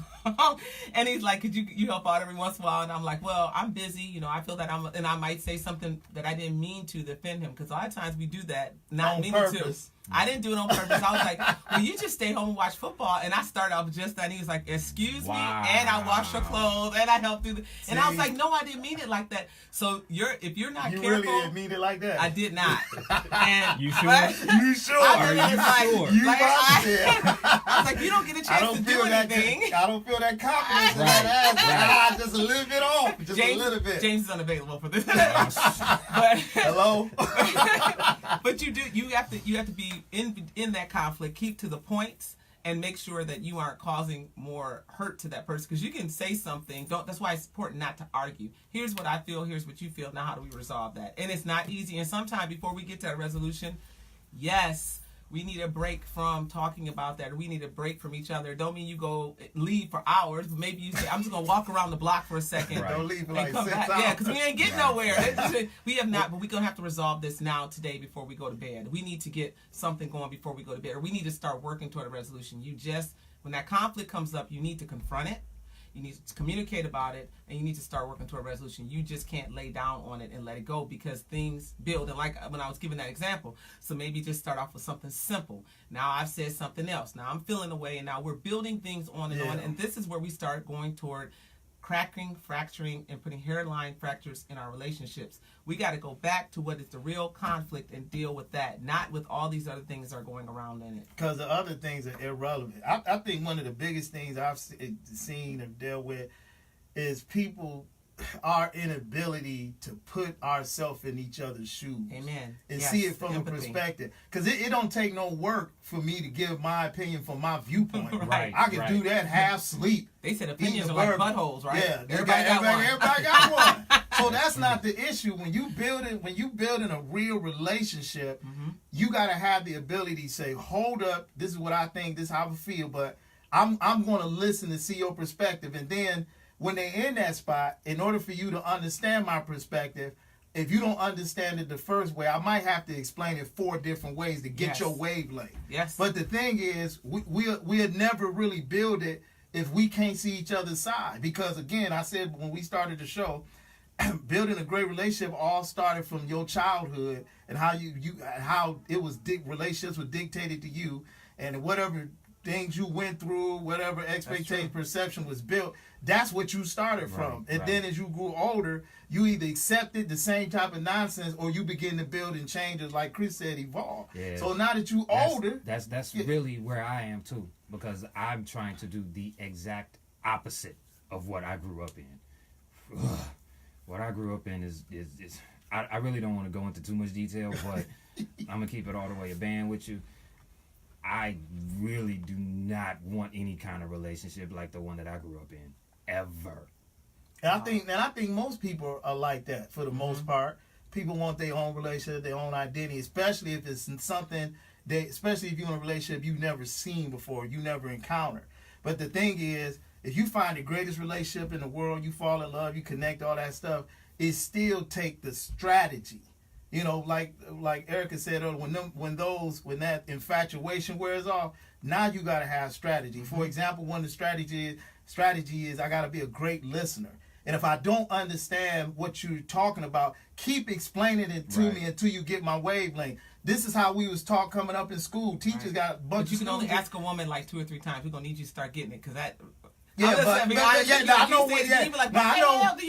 And he's like, could you help out every once in a while? And I'm like, well, I'm busy. I feel that and I might say something that I didn't mean to offend him, because a lot of times we do that not meaning to. I didn't do it on purpose. I was like, well, you just stay home and watch football. And I started off just that. And he was like, excuse me. And I wash your clothes. And I helped do and I was like, no, I didn't mean it like that. So if you're not careful. You really didn't mean it like that? I did not. And you sure? You sure? I was like, you don't get a chance to do anything. I don't feel that confidence in that ass. Just a little bit off. Just a little bit. James is unavailable for this. Hello? But you have to be in that conflict, keep to the points, and make sure that you aren't causing more hurt to that person, because you can say something. That's why it's important not to argue. Here's what I feel, here's what you feel, now how do we resolve that? And it's not easy, and sometimes before we get to a resolution, yes, we need a break from talking about that, or we need a break from each other. Don't mean you leave for hours, but maybe you say, I'm just going to walk around the block for a second. Don't leave for and come 6 back. hours. Yeah, because we ain't getting nowhere. We have not, but we're going to have to resolve this now, today, before we go to bed. We need to get something going before we go to bed, or we need to start working toward a resolution. When that conflict comes up, you need to confront it. You need to communicate about it, and you need to start working toward a resolution. You just can't lay down on it and let it go, because things build. And like when I was giving that example, so maybe just start off with something simple. Now I've said something else. Now I'm feeling away, and now we're building things on and on. And this is where we start going toward cracking, fracturing, and putting hairline fractures in our relationships. We got to go back to what is the real conflict and deal with that, not with all these other things that are going around in it. Because the other things are irrelevant. I think one of the biggest things I've seen and dealt with is people our inability to put ourselves in each other's shoes. Amen. And Yes, see it from empathy. a perspective. Because it don't take no work for me to give my opinion from my viewpoint. Right, I can do that half sleep. They said opinions eating are a like burger. buttholes, right? Yeah, Everybody got one. So that's not the issue. When you building a real relationship, you gotta have the ability to say, hold up, this is what I think, this is how I feel, but I'm gonna listen to see your perspective. And then when they're in that spot, in order for you to understand my perspective, if you don't understand it the first way, I might have to explain it 4 different ways to get your wavelength. Yes. But the thing is, we'll never really build it if we can't see each other's side. Because again, I said when we started the show, building a great relationship all started from your childhood and how how it was relationships were dictated to you, and whatever things you went through, whatever expectation, perception was built, that's what you started from. And then as you grew older, you either accepted the same type of nonsense or you begin to build and change, as like Chris said, evolve. Yeah. So now that you older, that's really where I am too, because I'm trying to do the exact opposite of what I grew up in. What I grew up in is I really don't want to go into too much detail, but I'm gonna keep it all the way a band with you. I really do not want any kind of relationship like the one that I grew up in, ever. And I think most people are like that for the most part. People want their own relationship, their own identity, especially if it's something especially if you're in a relationship you've never seen before, you never encountered. But the thing is, if you find the greatest relationship in the world, you fall in love, you connect, all that stuff, it still take the strategy. You know, like Erika said earlier, when that infatuation wears off, now you gotta have strategy. For example, one of the strategy is I gotta be a great listener. And if I don't understand what you're talking about, keep explaining it to me until you get my wavelength. This is how we was taught coming up in school. Teachers got a bunch But you of can only students. ask a woman like 2 or 3 times. We're gonna need you to start getting it, because that. Yeah,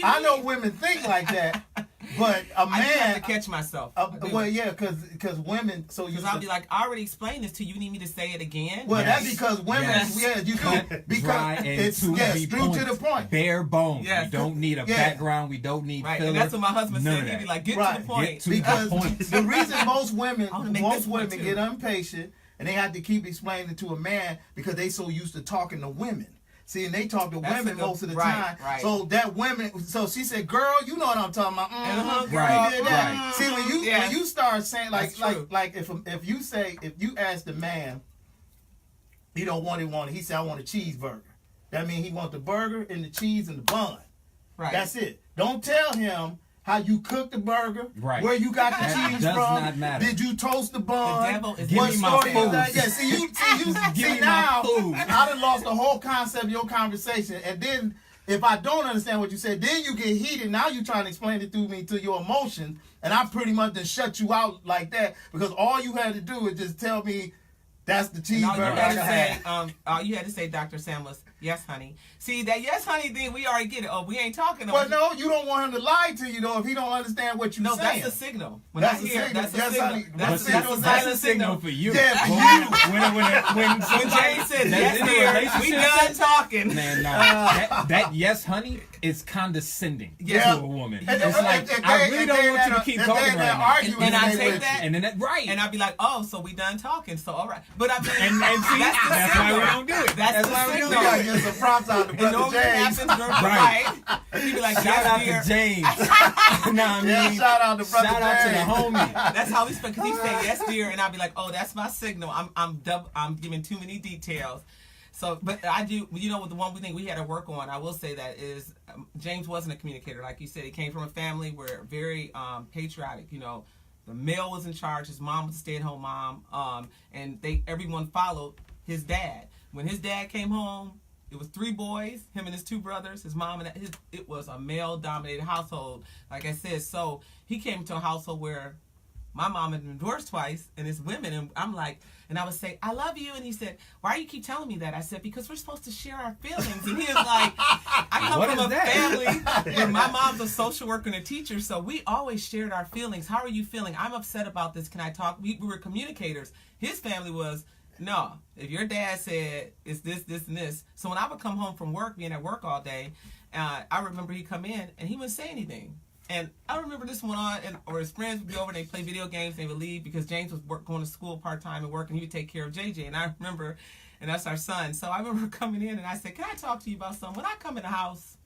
I know women think like that, but a man. I just have to catch myself. Because women. So because I'll be like, I already explained this to you. You need me to say it again? Well, that's because women. You do because it's true to the point. Bare bones. Yes. We don't need a background. We don't need filler. And that's what my husband said. He'd be like, get to the point. Because the reason most women get impatient and they have to keep explaining to a man because they so used to talking to women. See, and they talk to women most of the time. Right. So that women, so she said, "Girl, you know what I'm talking about." Girl, See, when you start saying like if you ask the man, he don't want it. He said, "I want a cheeseburger." That means he want the burger and the cheese and the bun. Right. That's it. Don't tell him how you cook the burger, where you got the cheese from. Not matter. Did you toast the bun? The devil is give me my food. See now, I done lost the whole concept of your conversation. And then if I don't understand what you said, then you get heated. Now you trying to explain it through me to your emotions, and I pretty much done shut you out like that because all you had to do is just tell me that's the cheeseburger. All you had to say, Dr. Sam, was yes, honey. See, that yes, honey thing, we already get it. Oh, we ain't talking about it. But no, you don't want him to lie to you, though, if he don't understand what you're saying. No, that's a signal. That's a signal. That's a signal for you. Yeah, for you. When Jane said yes, dear, we done talking. Man, that yes, honey, is condescending to a woman. It's like, I really don't want you to keep talking right now. And I take that. And then And I'd be like, oh, so we done talking. So, all right. But I mean, and see, that's why we don't do it. That's why we don't do it. Get some props out to Brother James. He'd be like, shout out to James. Shout out to Brother James. Shout out to the homie. That's how we spend. Because he said yes, dear, and I'd be like, oh, that's my signal. I'm giving too many details. So, but I do. You know, the one thing we had to work on, I will say that is James wasn't a communicator, like you said. He came from a family where very patriotic. You know, the male was in charge. His mom was a stay-at-home mom, and everyone followed his dad. When his dad came home, it was 3 boys, him and his 2 brothers, his mom, and it was a male-dominated household. Like I said, so he came to a household where my mom had been divorced twice, and it's women, and I'm like, and I would say, I love you, and he said, why do you keep telling me that? I said, because we're supposed to share our feelings, and he was like, I come from a family where my mom's a social worker and a teacher, so we always shared our feelings. How are you feeling? I'm upset about this. Can I talk? We were communicators. His family was, No. If your dad said it's this, this, and this. So when I would come home from work, being at work all day, I remember he'd come in and he wouldn't say anything. And I remember this went on, or his friends would be over and they'd play video games. They would leave because James was going to school part-time and work, and he would take care of JJ. And I remember, and that's our son. So I remember coming in and I said, can I talk to you about something? When I come in the house,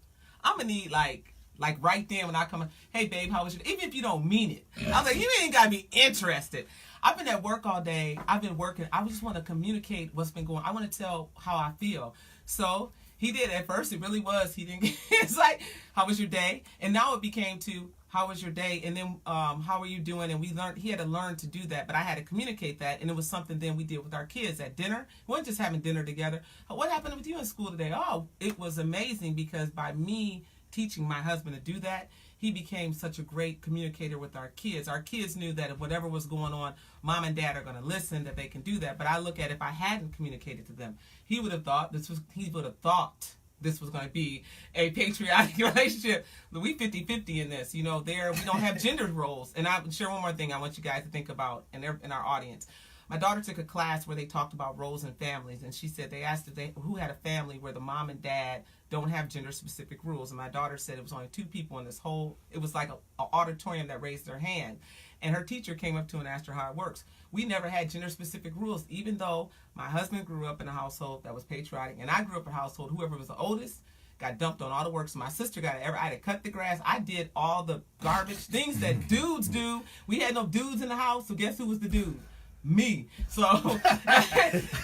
I'm going to need like right then when I come in, hey, babe, how was your day? Even if you don't mean it. I was like, you ain't got to be interested. I've been at work all day. I've been working. I just want to communicate what's been going on. I want to tell how I feel. So he did. At first, it really was. He didn't. It's like, how was your day? And now it became to, how was your day? And then, how are you doing? And we learned, he had to learn to do that, but I had to communicate that. And it was something then we did with our kids at dinner. We weren't just having dinner together. What happened with you in school today? Oh, it was amazing, because by me teaching my husband to do that, he became such a great communicator with our kids. Our kids knew that if whatever was going on, mom and dad are going to listen, that they can do that. But I look at, if I hadn't communicated to them, he would have thought this was going to be a patriotic relationship. We 50-50 in this. You know, we don't have gender roles. And I'll share one more thing I want you guys to think about in our audience. My daughter took a class where they talked about roles in families, and she said, they asked who had a family where the mom and dad don't have gender-specific rules. And my daughter said it was only 2 people in this whole, it was like an auditorium that raised their hand. And her teacher came up to her and asked her how it works. We never had gender-specific rules, even though my husband grew up in a household that was patriotic, and I grew up in a household, whoever was the oldest got dumped on all the work. So my sister I had to cut the grass. I did all the garbage things that dudes do. We had no dudes in the house, so guess who was the dude? Me. So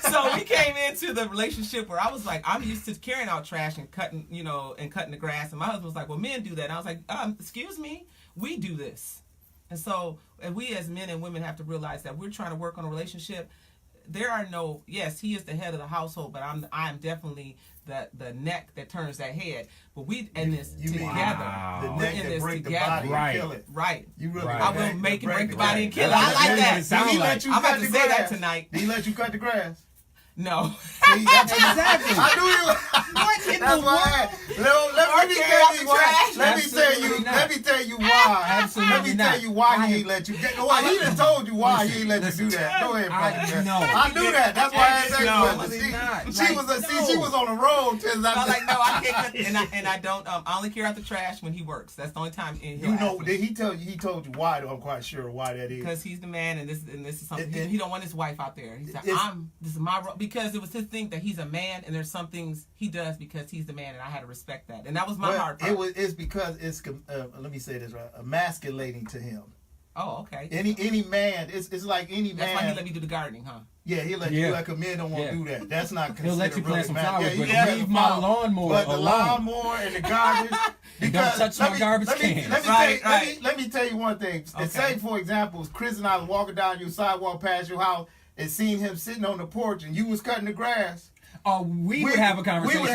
so we came into the relationship where I was like, I'm used to carrying out trash and cutting the grass. And my husband was like, well, men do that. And I was like, excuse me, we do this. And so we as men and women have to realize that we're trying to work on a relationship. There are no, yes, he is the head of the household, but I'm definitely the neck that turns that head. But we in this together. Wow. The neck that break the body and kill it. Right. You really I will make it break the body and kill it. I like that. I'm about to say that tonight. Did he let you cut the grass? No. See, exactly. I knew you. What in the world? Let me tell you why. Absolutely let me tell you why he ain't let you. He done told you why he ain't let you do that. Go ahead, I knew that. That's why I asked that. She was on the road. I'm like, no, I can't cut. And I don't. I only carry out the trash when he works. That's the only time. You know? Did he tell you? He told you why? Though I'm quite sure why that is. Because he's the man, and this is something. He don't want his wife out there. He said, this is my role. Because it was his thing that he's a man, and there's some things he does because he's the man, and I had to respect that, and that was my hard part. It's because it's let me say this right, emasculating to him. Oh, okay. Any man, it's like any man. That's why he let me do the gardening, huh? Yeah, he let you. Like a man don't want to do that. That's not considered. He'll let you plant some flowers, but leave my lawnmower but alone. The lawnmower and the garbage. Because don't touch my garbage cans. Let me tell you one thing. Okay. Say, for example, Chris and I was walking down your sidewalk past your house and seen him sitting on the porch, and you was cutting the grass. Oh, we would have a conversation. We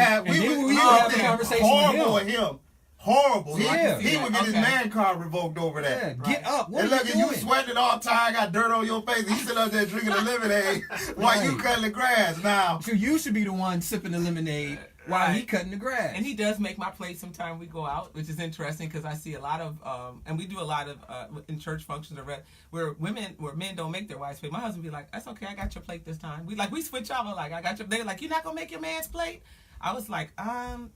would have a conversation horrible with him. Horrible. Yeah. He would get his man card revoked over that. Yeah, get up. What and are look, you doing? You sweating all the time, got dirt on your face. He's sitting up there drinking the lemonade while you cutting the grass. Now, so you should be the one sipping the lemonade while he cutting the grass. And he does make my plate sometime we go out, which is interesting because I see a lot of, and we do a lot of in church functions where men don't make their wives' plate. My husband be like, "That's okay, I got your plate this time." We switch out. Like, I got your. They're like, "You're not gonna make your man's plate." I was like,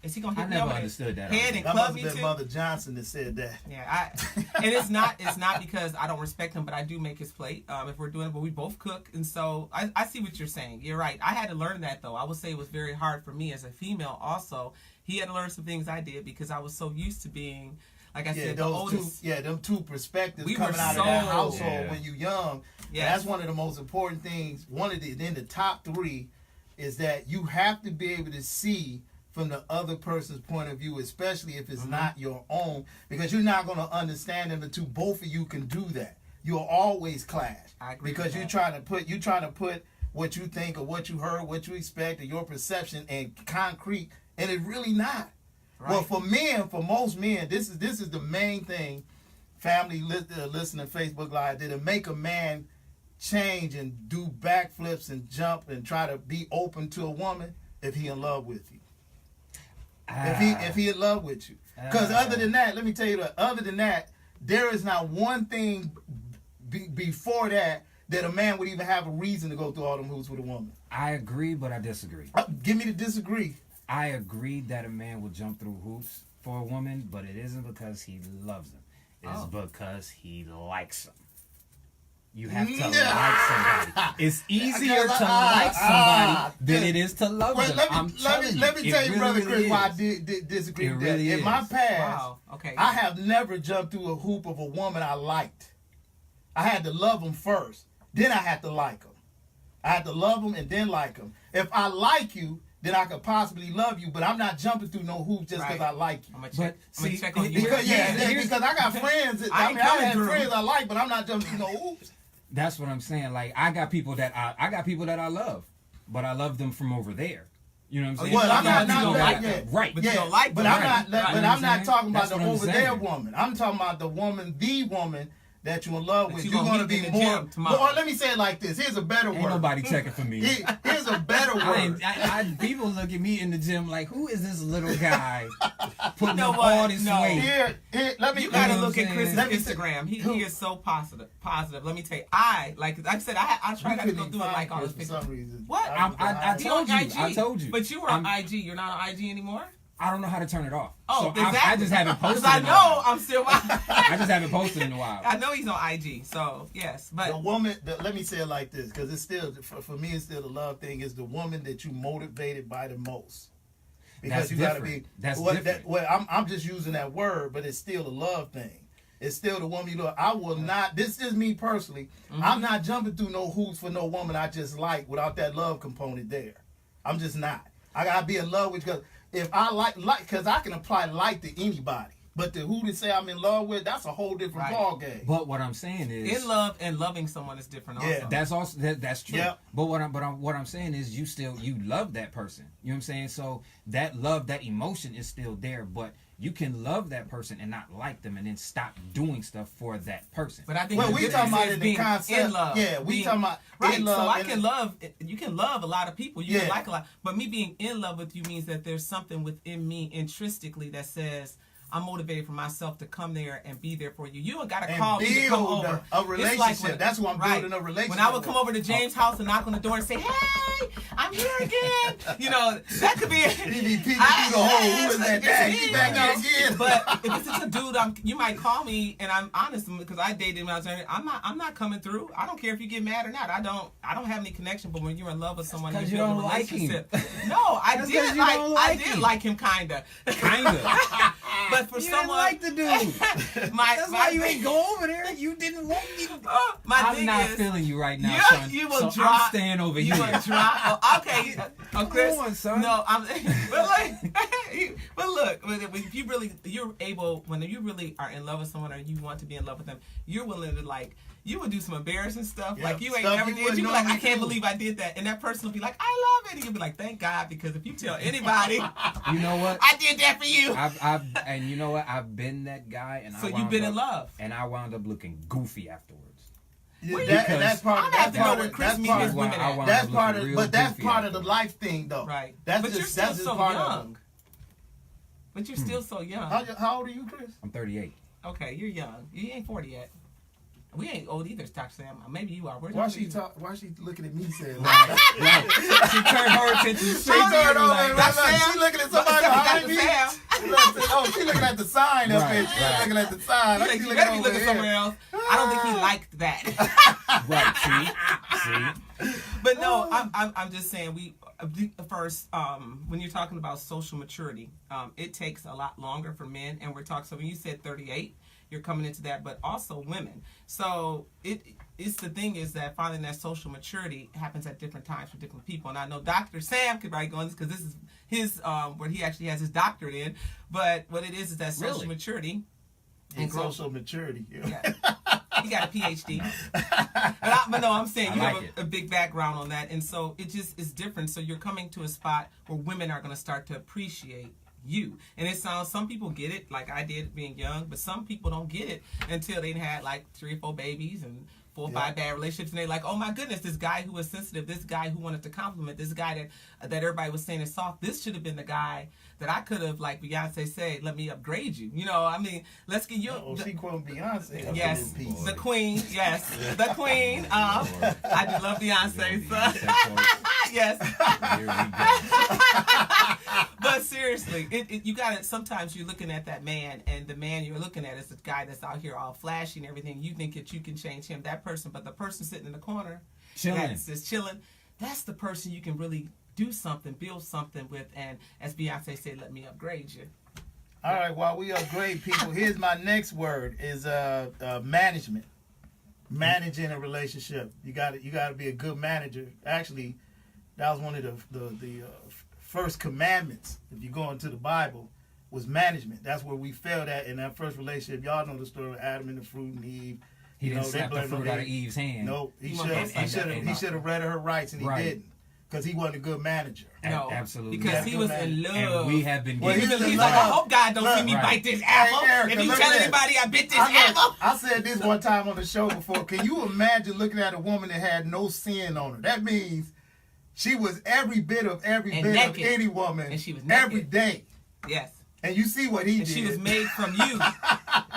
is he gonna hit me over understood that. Head and club me too? Mother Johnson that said that. Yeah, and it's not because I don't respect him, but I do make his plate if we're doing it. But we both cook, and so I see what you're saying. You're right. I had to learn that though. I would say it was very hard for me as a female. Also, he had to learn some things I did because I was so used to being, like I said, the oldest. Them two perspectives coming out of that household when you're young. Yeah, that's one of the most important things. Then the top 3. Is that you have to be able to see from the other person's point of view, especially if it's not your own, because you're not going to understand them until both of you can do that. You'll always clash because you're trying to put what you think or what you heard, what you expect, or your perception in concrete, and it's really not. Right. Well, for most men, this is the main thing. Family listening to Facebook Live, did it make a man change and do backflips and jump and try to be open to a woman if he in love with you? If he in love with you, because other than that, let me tell you that other than that, there is not one thing before that that a man would even have a reason to go through all them hoops with a woman. I agree, but I disagree. Give me the disagree. I agree that a man will jump through hoops for a woman, but it isn't because he loves them. It's because he likes them. You have to like somebody. It's easier to like somebody than it is to love them. Let me tell you, Brother Chris, why I disagree with that. In my past, I have never jumped through a hoop of a woman I liked. I had to love them first. Then I had to like them. I had to love them and then like them. If I like you, then I could possibly love you, but I'm not jumping through no hoops just because I like you. I'm gonna check on you. Because I got friends. I had friends I like, but I'm not jumping through no hoops. That's what I'm saying. Like I got people that I love, but I love them from over there. You know what I'm saying? Well, I'm not like them. Right. But you don't like them. But I'm not talking about That's the over there woman. I'm talking about the woman that you're in love with. You're going to be more. Or let me say it like this. Here's a better word. Ain't nobody checking for me. Here's a better word. People look at me in the gym like, who is this little guy putting up all this weight? Here, let me. You gotta look at Chris's Instagram. He is so positive. Let me tell you, I said, I try not to go through it like all this pictures. For some reason. What? I told you. I told you. But you were on IG. You're not on IG anymore? I don't know how to turn it off. Oh, so exactly. I just haven't posted. I know I'm still. I just haven't posted in a while. I know he's on IG, so yes, but the woman. Let me say it like this, because it's still for me. It's still the love thing. Is the woman that you motivated by the most. Because you got to be. That's different. I'm just using that word, but it's still a love thing. It's still the woman you love. I will not. This is me personally. Mm-hmm. I'm not jumping through no hoops for no woman I just like without that love component there. I'm just not. I gotta be in love with because. If I like, because I can apply like to anybody, but to who to say I'm in love with, that's a whole different ball game. But what I'm saying is, in love and loving someone is different. Yeah, also. That's true. Yep. But what I'm saying is, you love that person. You know what I'm saying? So that love, that emotion is still there, but you can love that person and not like them, and then stop doing stuff for that person. But I think we talking about in the concept. In love. Yeah, we talking about in love. So I can love. You can love a lot of people. You can like a lot. But me being in love with you means that there's something within me intrinsically that says, I'm motivated for myself to come there and be there for you. You ain't got to call me to come over. A relationship. That's why I'm building a relationship. When I would come over to James' house and knock on the door and say, "Hey, I'm here again," you know, that could be. Who is that guy? He's back again. But if it's a dude, you might call me, and I'm honest because I dated when I was there. I'm not coming through. I don't care if you get mad or not. I don't have any connection. But when you're in love with someone, you build a relationship. No, I did like him, kinda. But for you someone like the dude, that's why you ain't go over there. You didn't want me. I'm not feeling you right now, son. You will so drop. I'm staying over here. You will drop. Oh, okay, Chris. Come on, son. No, but look, if you're able, when you really are in love with someone or you want to be in love with them, you're willing to you would do some embarrassing stuff like you ain't never did. You be like, I can't believe I did that, and that person will be like, I love it, and you'll be like, thank God, because if you tell anybody, you know what, I did that for you. And you know what, I've been that guy, and so you've been in love, and I wound up looking goofy afterwards. That's part of That's part of the life thing, though. Right. That's but just you're that's still just so part young. of it. But you're still so young. How old are you, Chris? I'm 38. Okay, you're young. You ain't 40 yet. We ain't old either, Dr. Sam. Maybe you are. Why she looking at me saying that? She turned her attention. She turned over. She looking at somebody behind me. She looking at the sign up there. She looking at the sign. You better be looking somewhere else. I don't think he liked that. Right. See. But no, I'm just saying first when you're talking about social maturity, it takes a lot longer for men, and we're talking. So when you said 38. You're coming into that, but also women. So it's the thing is that finding that social maturity happens at different times for different people. And I know Dr. Sam could probably go on this because this is his where he actually has his doctorate in. But what it is that social maturity and social maturity. Yeah. He got a PhD. But no, I'm saying you have a big background on that, and so it just is different. So you're coming to a spot where women are going to start to appreciate you. And it sounds, some people get it like I did being young, but some people don't get it until they had like 3 or 4 babies and 4 or 5 bad relationships, and they're like, oh my goodness, this guy who was sensitive, this guy who wanted to compliment, this guy that everybody was saying is soft, this should have been the guy that I could have, like Beyonce said, let me upgrade you. You know, I mean, let's get you. She quoted Beyonce. Yes, the queen. Yes, the queen. I do love Beyonce. So. Yes. But seriously, you got to, sometimes you're looking at that man, and the man you're looking at is the guy that's out here all flashy and everything. You think that you can change him, that person, but the person sitting in the corner, that's just chilling, that's the person you can really do something, build something with, and as Beyonce said, let me upgrade you. All right, while we upgrade people, here's my next word is management. Managing a relationship. You got to be a good manager. Actually, that was one of the first commandments, if you go into the Bible, was management. That's where we failed at in that first relationship. Y'all know the story of Adam and the fruit and Eve. He didn't snap the fruit out of Eve's hand. No, he should have read her rights, and he didn't. Because he wasn't a good manager. No, absolutely. Because he was in love. And we have been he's like, I hope God don't see me bite this apple. If you tell anybody I bit this apple. I said this one time on the show before. Can you imagine looking at a woman that had no sin on her? That means she was every bit of any woman, and she was every day. Yes. And you see what he did. She was made from you,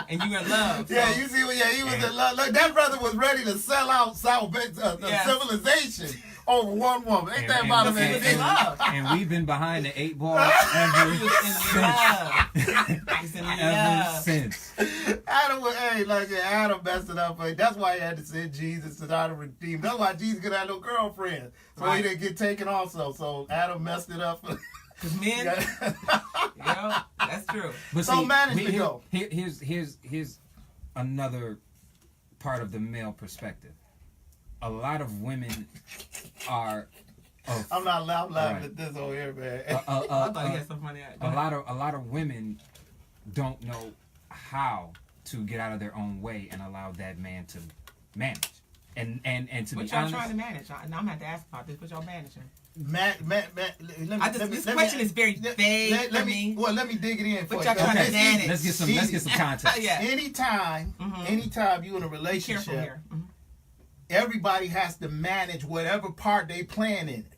and you in love. So. Yeah, you see what? Yeah, he was in love. Look, that brother was ready to sell out civilization over one woman. Ain't that about love? And we've been behind the 8 ball ever since. Adam messed it up. That's why he had to send Jesus to try to redeem. That's why Jesus could have no girlfriend, so he didn't get taken also. So Adam messed it up. Because men, that's true. But so see, management go. Here's another part of the male perspective. A lot of women are. I'm not laughing at this over here, man. I thought he had some funny. A lot of women don't know how to get out of their own way and allow that man to manage. And to be honest, what y'all trying to manage? Now I'm gonna have to ask about this. What y'all managing? This question is very vague for me. Well, let me dig it in for you. What y'all trying to manage? Let's get some context. Anytime you in a relationship, everybody has to manage whatever part they playing in it.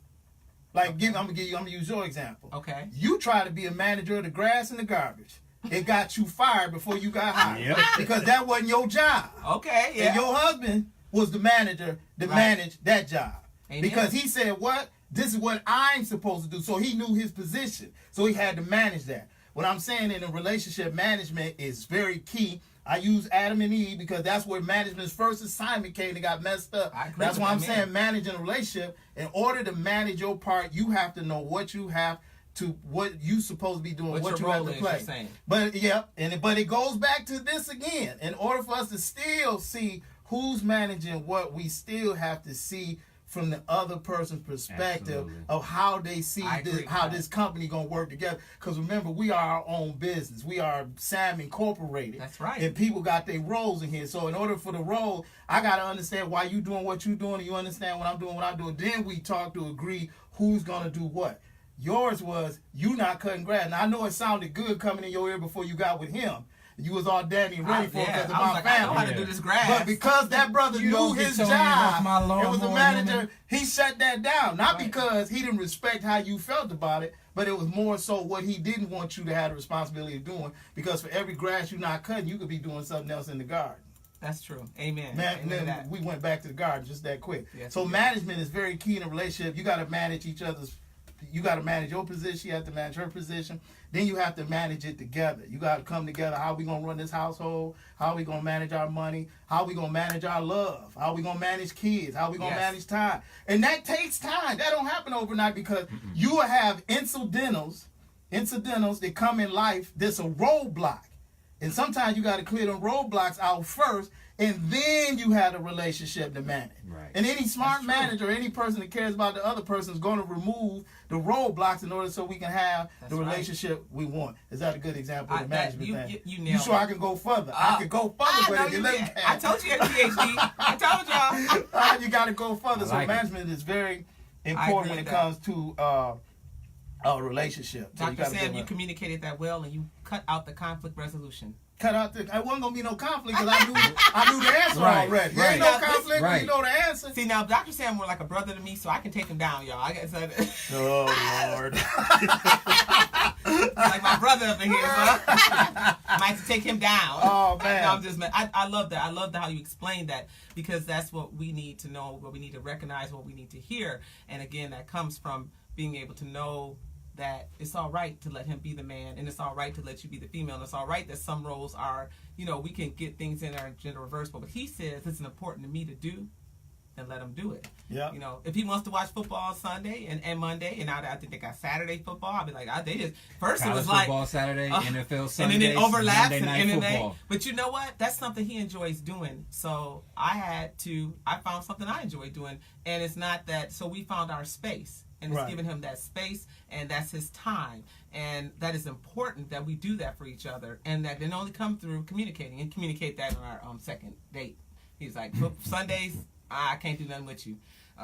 Like, I'm gonna use your example. Okay. You try to be a manager of the grass and the garbage. It got you fired before you got hired because that wasn't your job. Okay. Yeah. And your husband was the manager to manage that job. Amen. Because he said, what? This is what I'm supposed to do. So he knew his position. So he had to manage that. What I'm saying in a relationship, management is very key. I use Adam and Eve because that's where management's first assignment came and got messed up. That's why I'm saying managing a relationship. In order to manage your part, you have to know what you have to, what you supposed to be doing, what you have to play. But it goes back to this again. In order for us to still see who's managing what, we still have to see from the other person's perspective of how they see how this company gonna work together. Because remember, we are our own business. We are SAM Incorporated. That's right. And people got their roles in here. So in order for the role, I gotta understand why you doing what you doing, and you understand what I'm doing, what I'm doing. Then we talk to agree who's gonna do what. Yours was you not cutting grass. Now I know it sounded good coming in your ear before you got with him. You was all dandy and ready for it because of my family. I know how to do this grass. But because that brother knew his job, it was a manager, he shut that down. Not because he didn't respect how you felt about it, but it was more so what he didn't want you to have the responsibility of doing. Because for every grass you're not cutting, you could be doing something else in the garden. That's true. Amen. Then we went back to the garden just that quick. Yes, so management is very key in a relationship. You got to manage each other's. You got to manage your position. You have to manage her position. Then you have to manage it together. You got to come together. How we going to run this household? How we going to manage our money? How we going to manage our love? How we going to manage kids? How we going to manage time? And that takes time. That don't happen overnight because you will have incidentals that come in life that's a roadblock. And sometimes you got to clear them roadblocks out first, and then you have a relationship to manage. Right. And any smart manager, any person that cares about the other person is going to remove the roadblocks in order so we can have the relationship we want. Is that a good example of the management thing? You sure I can go further? I can go further with it. I told you you had a PhD. I told y'all. You got to go further. So management is very important when it comes to relationship. So Dr. Sam, you communicated that well, and you cut out the conflict resolution. I wasn't gonna be no conflict because I knew the answer already. There ain't no conflict when you know the answer. See, now Dr. Sam more like a brother to me, so I can take him down, y'all. I guess. Oh Lord. Like my brother up in here, so I might have to take him down. Oh man, no, I'm just. I love that. I love how you explained that, because that's what we need to know, what we need to recognize, what we need to hear, and again, that comes from being able to know that it's all right to let him be the man, and it's all right to let you be the female, and it's all right that some roles are, we can get things in our gender reversible. But he says it's important to me to do, then let him do it. Yeah. If he wants to watch football Sunday and Monday, and now I think they got Saturday football, I'll be like, they just first College it was like football Saturday, NFL Sunday, and then it overlaps Monday and night MMA. football. But you know what? That's something he enjoys doing. So I found something I enjoy doing, and it's not that. So we found our space. And it's giving him that space, and that's his time. And that is important that we do that for each other, and that didn't only come through communicating, and communicate that on our second date. He's like, Sundays, I can't do nothing with you.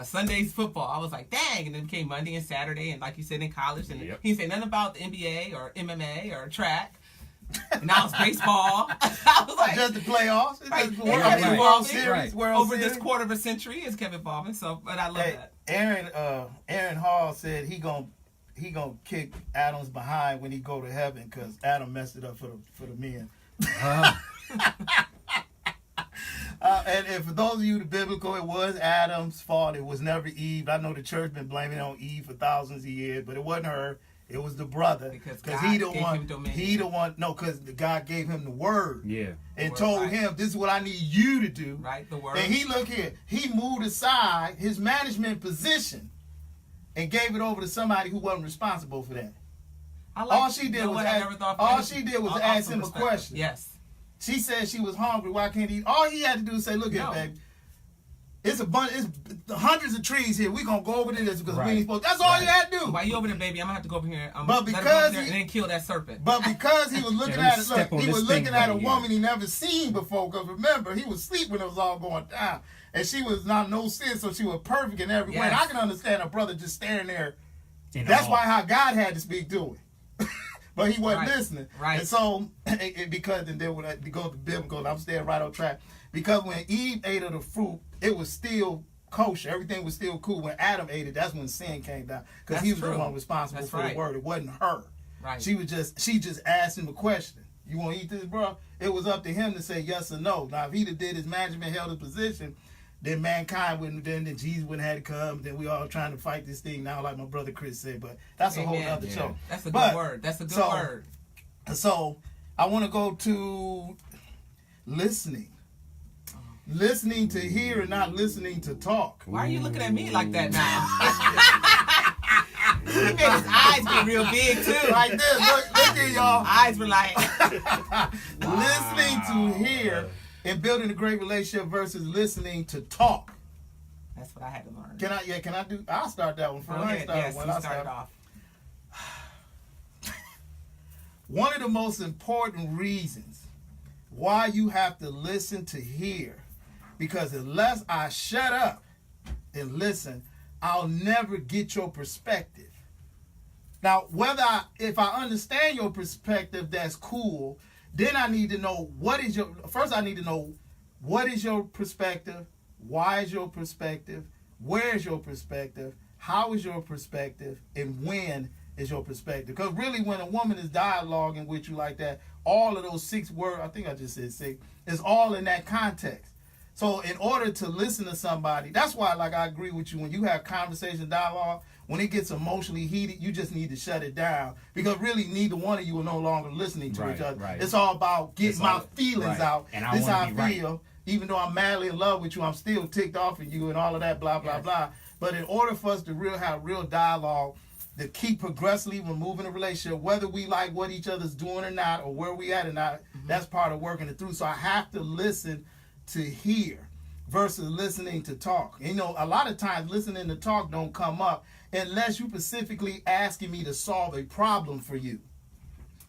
Sundays football. I was like, dang. And then it became Monday and Saturday, and like you said, in college. And he didn't say nothing about the NBA or MMA or track. And now it's baseball. I was like, just the playoffs. World Series. This quarter of a century is kept evolving. So, but I love that. Aaron Hall said he gonna kick Adam's behind when he go to heaven because Adam messed it up for the men. And for those of you the biblical, it was Adam's fault. It was never Eve. I know the church been blaming it on Eve for thousands of years, but it wasn't her. It was the brother, because he the one. No, because God gave him the word. Yeah. And told him, this is what I need you to do. Right, the word. And he, look here, he moved aside his management position and gave it over to somebody who wasn't responsible for that. All she did was ask him a question. Yes. She said she was hungry. Why can't he eat? All he had to do is say, look here, baby. It's hundreds of trees here. We're going to go over to this because we ain't supposed to. That's all you had to do. While you over there, baby, I'm going to have to go over here. And then kill that serpent. But because he was looking at it, he was looking at a woman he never seen before. Because remember, he was asleep when it was all going down. And she was not no sin, so she was perfect in every way. And I can understand a brother just staring there. That's why how God had to speak to him. But he wasn't listening. Right. And so, because, and then when I go to biblical, I'm staying right on track. Because when Eve ate of the fruit, it was still kosher. Everything was still cool. When Adam ate it, that's when sin came down. Because he was the one responsible for the word. It wasn't her. Right. She just asked him a question. You want to eat this, bro? It was up to him to say yes or no. Now, if he did his management, held his position, then mankind wouldn't, then Jesus wouldn't have to come. Then we all trying to fight this thing now, like my brother Chris said. But that's a whole other show. That's a good word. That's a good word. So I want to go to listening. Listening to hear and not listening to talk. Why are you looking at me like that now? He made his eyes get real big too. Like this. Look here, y'all. Eyes were like. Listening to hear and building a great relationship versus listening to talk. That's what I had to learn. Can I do? I'll start that one first. Start off. One of the most important reasons why you have to listen to hear, because unless I shut up and listen, I'll never get your perspective. Now, if I understand your perspective, that's cool. Then I need to know I need to know what is your perspective, why is your perspective, where is your perspective, how is your perspective, and when is your perspective. Because really, when a woman is dialoguing with you like that, all of those 6 words, I think I just said 6, is all in that context. So in order to listen to somebody, that's why, like, I agree with you, when you have conversation, dialogue, when it gets emotionally heated, you just need to shut it down, because really neither one of you are no longer listening to each other. Right. It's all about getting my feelings out. And this is how I feel. Right. Even though I'm madly in love with you, I'm still ticked off at you and all of that, blah, blah, blah. But in order for us to have real dialogue, to keep progressively removing the relationship, whether we like what each other's doing or not, or where we at or not, that's part of working it through. So I have to listen to hear versus listening to talk. You know, a lot of times listening to talk don't come up unless you specifically asking me to solve a problem for you.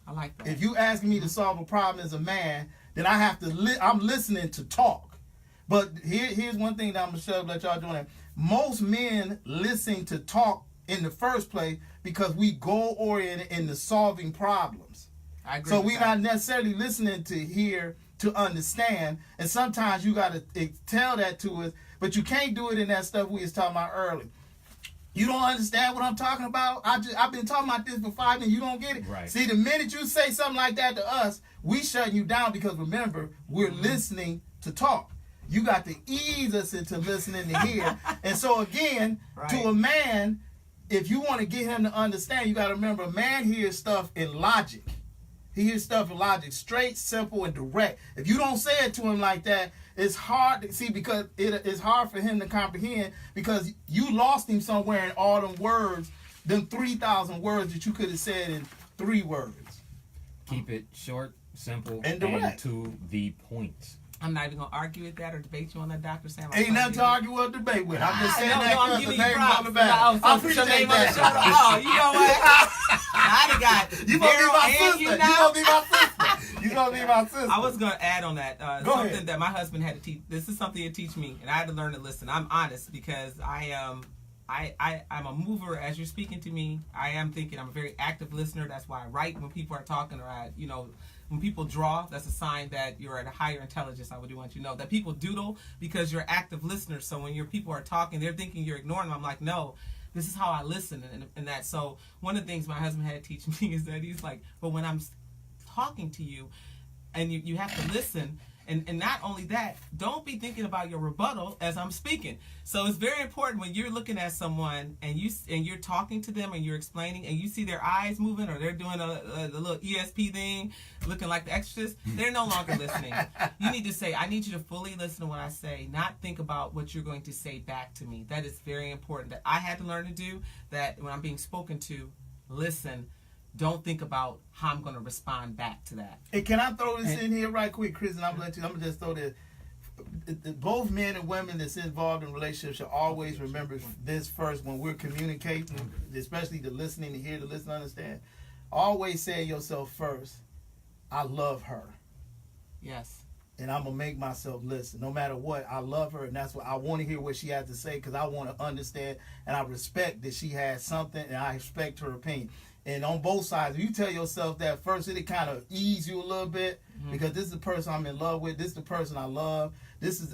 I like that. If you asking me to solve a problem as a man, then I have to I'm listening to talk. But here's one thing that I'm going to let y'all do. Most men listen to talk in the first place because we goal-oriented in the solving problems. I agree So with we're that. not necessarily listening to hear to understand, and sometimes you got to tell that to us, but you can't do it in that stuff we was talking about earlier. You don't understand what I'm talking about? I've been talking about this for 5 minutes. You don't get it? Right. See, the minute you say something like that to us, we shutting you down because remember, we're listening to talk. You got to ease us into listening to hear. And so again, to a man, if you want to get him to understand, you got to remember, a man hears stuff in logic. He hears stuff in logic, straight, simple, and direct. If you don't say it to him like that, it's hard to see, because it's hard for him to comprehend, because you lost him somewhere in all them words, them 3,000 words that you could have said in 3 words. Keep it short, simple, And direct. to the point. I'm not even gonna argue with that or debate you on that, Dr. Sam. Ain't nothing to argue or debate with. I'm just saying that I'm because giving the you name props. on the back. No, I so appreciate name on the that. shoulder. Oh, you know what? I done got You gonna be Daryl my and sister. you You now. gonna be my sister. You gonna be my sister. I was gonna add on that Go something ahead. that my husband had to teach. This is something to teach me, and I had to learn to listen. I'm honest because I'm a mover. As you're speaking to me, I am thinking. I'm a very active listener. That's why I write when people are talking, or when people draw. That's a sign that you're at a higher intelligence. I would want you to know that people doodle because you're active listeners. So when your people are talking, they're thinking you're ignoring them. I'm like, no. This is how I listen, and that. So one of the things my husband had to teach me is that he's like, but when I'm talking to you, and you have to listen, and not only that, don't be thinking about your rebuttal as I'm speaking. So it's very important when you're looking at someone and you're talking to them and you're explaining, and you see their eyes moving or they're doing a little ESP thing, looking like the Exorcist. They're no longer listening. You need to say, I need you to fully listen to what I say, not think about what you're going to say back to me. That is very important. That I had to learn to do. That when I'm being spoken to, listen. Don't think about how I'm going to respond back to that. Hey, can I throw this in here right quick, Chris? And I'm gonna just throw this. Both men and women that's involved in relationships should always remember this first when we're communicating, especially the listening to hear, the listen to understand. Always say to yourself first, I love her. Yes. And I'm going to make myself listen. No matter what, I love her, and that's what I want to hear what she has to say, because I want to understand, and I respect that she has something, and I respect her opinion. And on both sides, if you tell yourself that first, it'll kind of ease you a little bit, because this is the person I'm in love with. This is the person I love.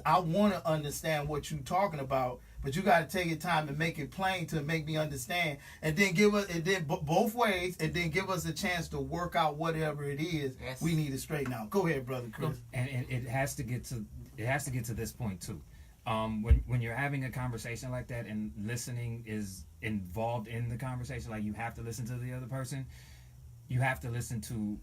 I want to understand what you're talking about, but you got to take your time and make it plain to make me understand, and then give us, and then both ways, and then give us a chance to work out whatever it is we need to straighten out. Go ahead, brother Chris. And it has to get to this point too. When you're having a conversation like that and listening is involved in the conversation, like you have to listen to the other person, you have to listen to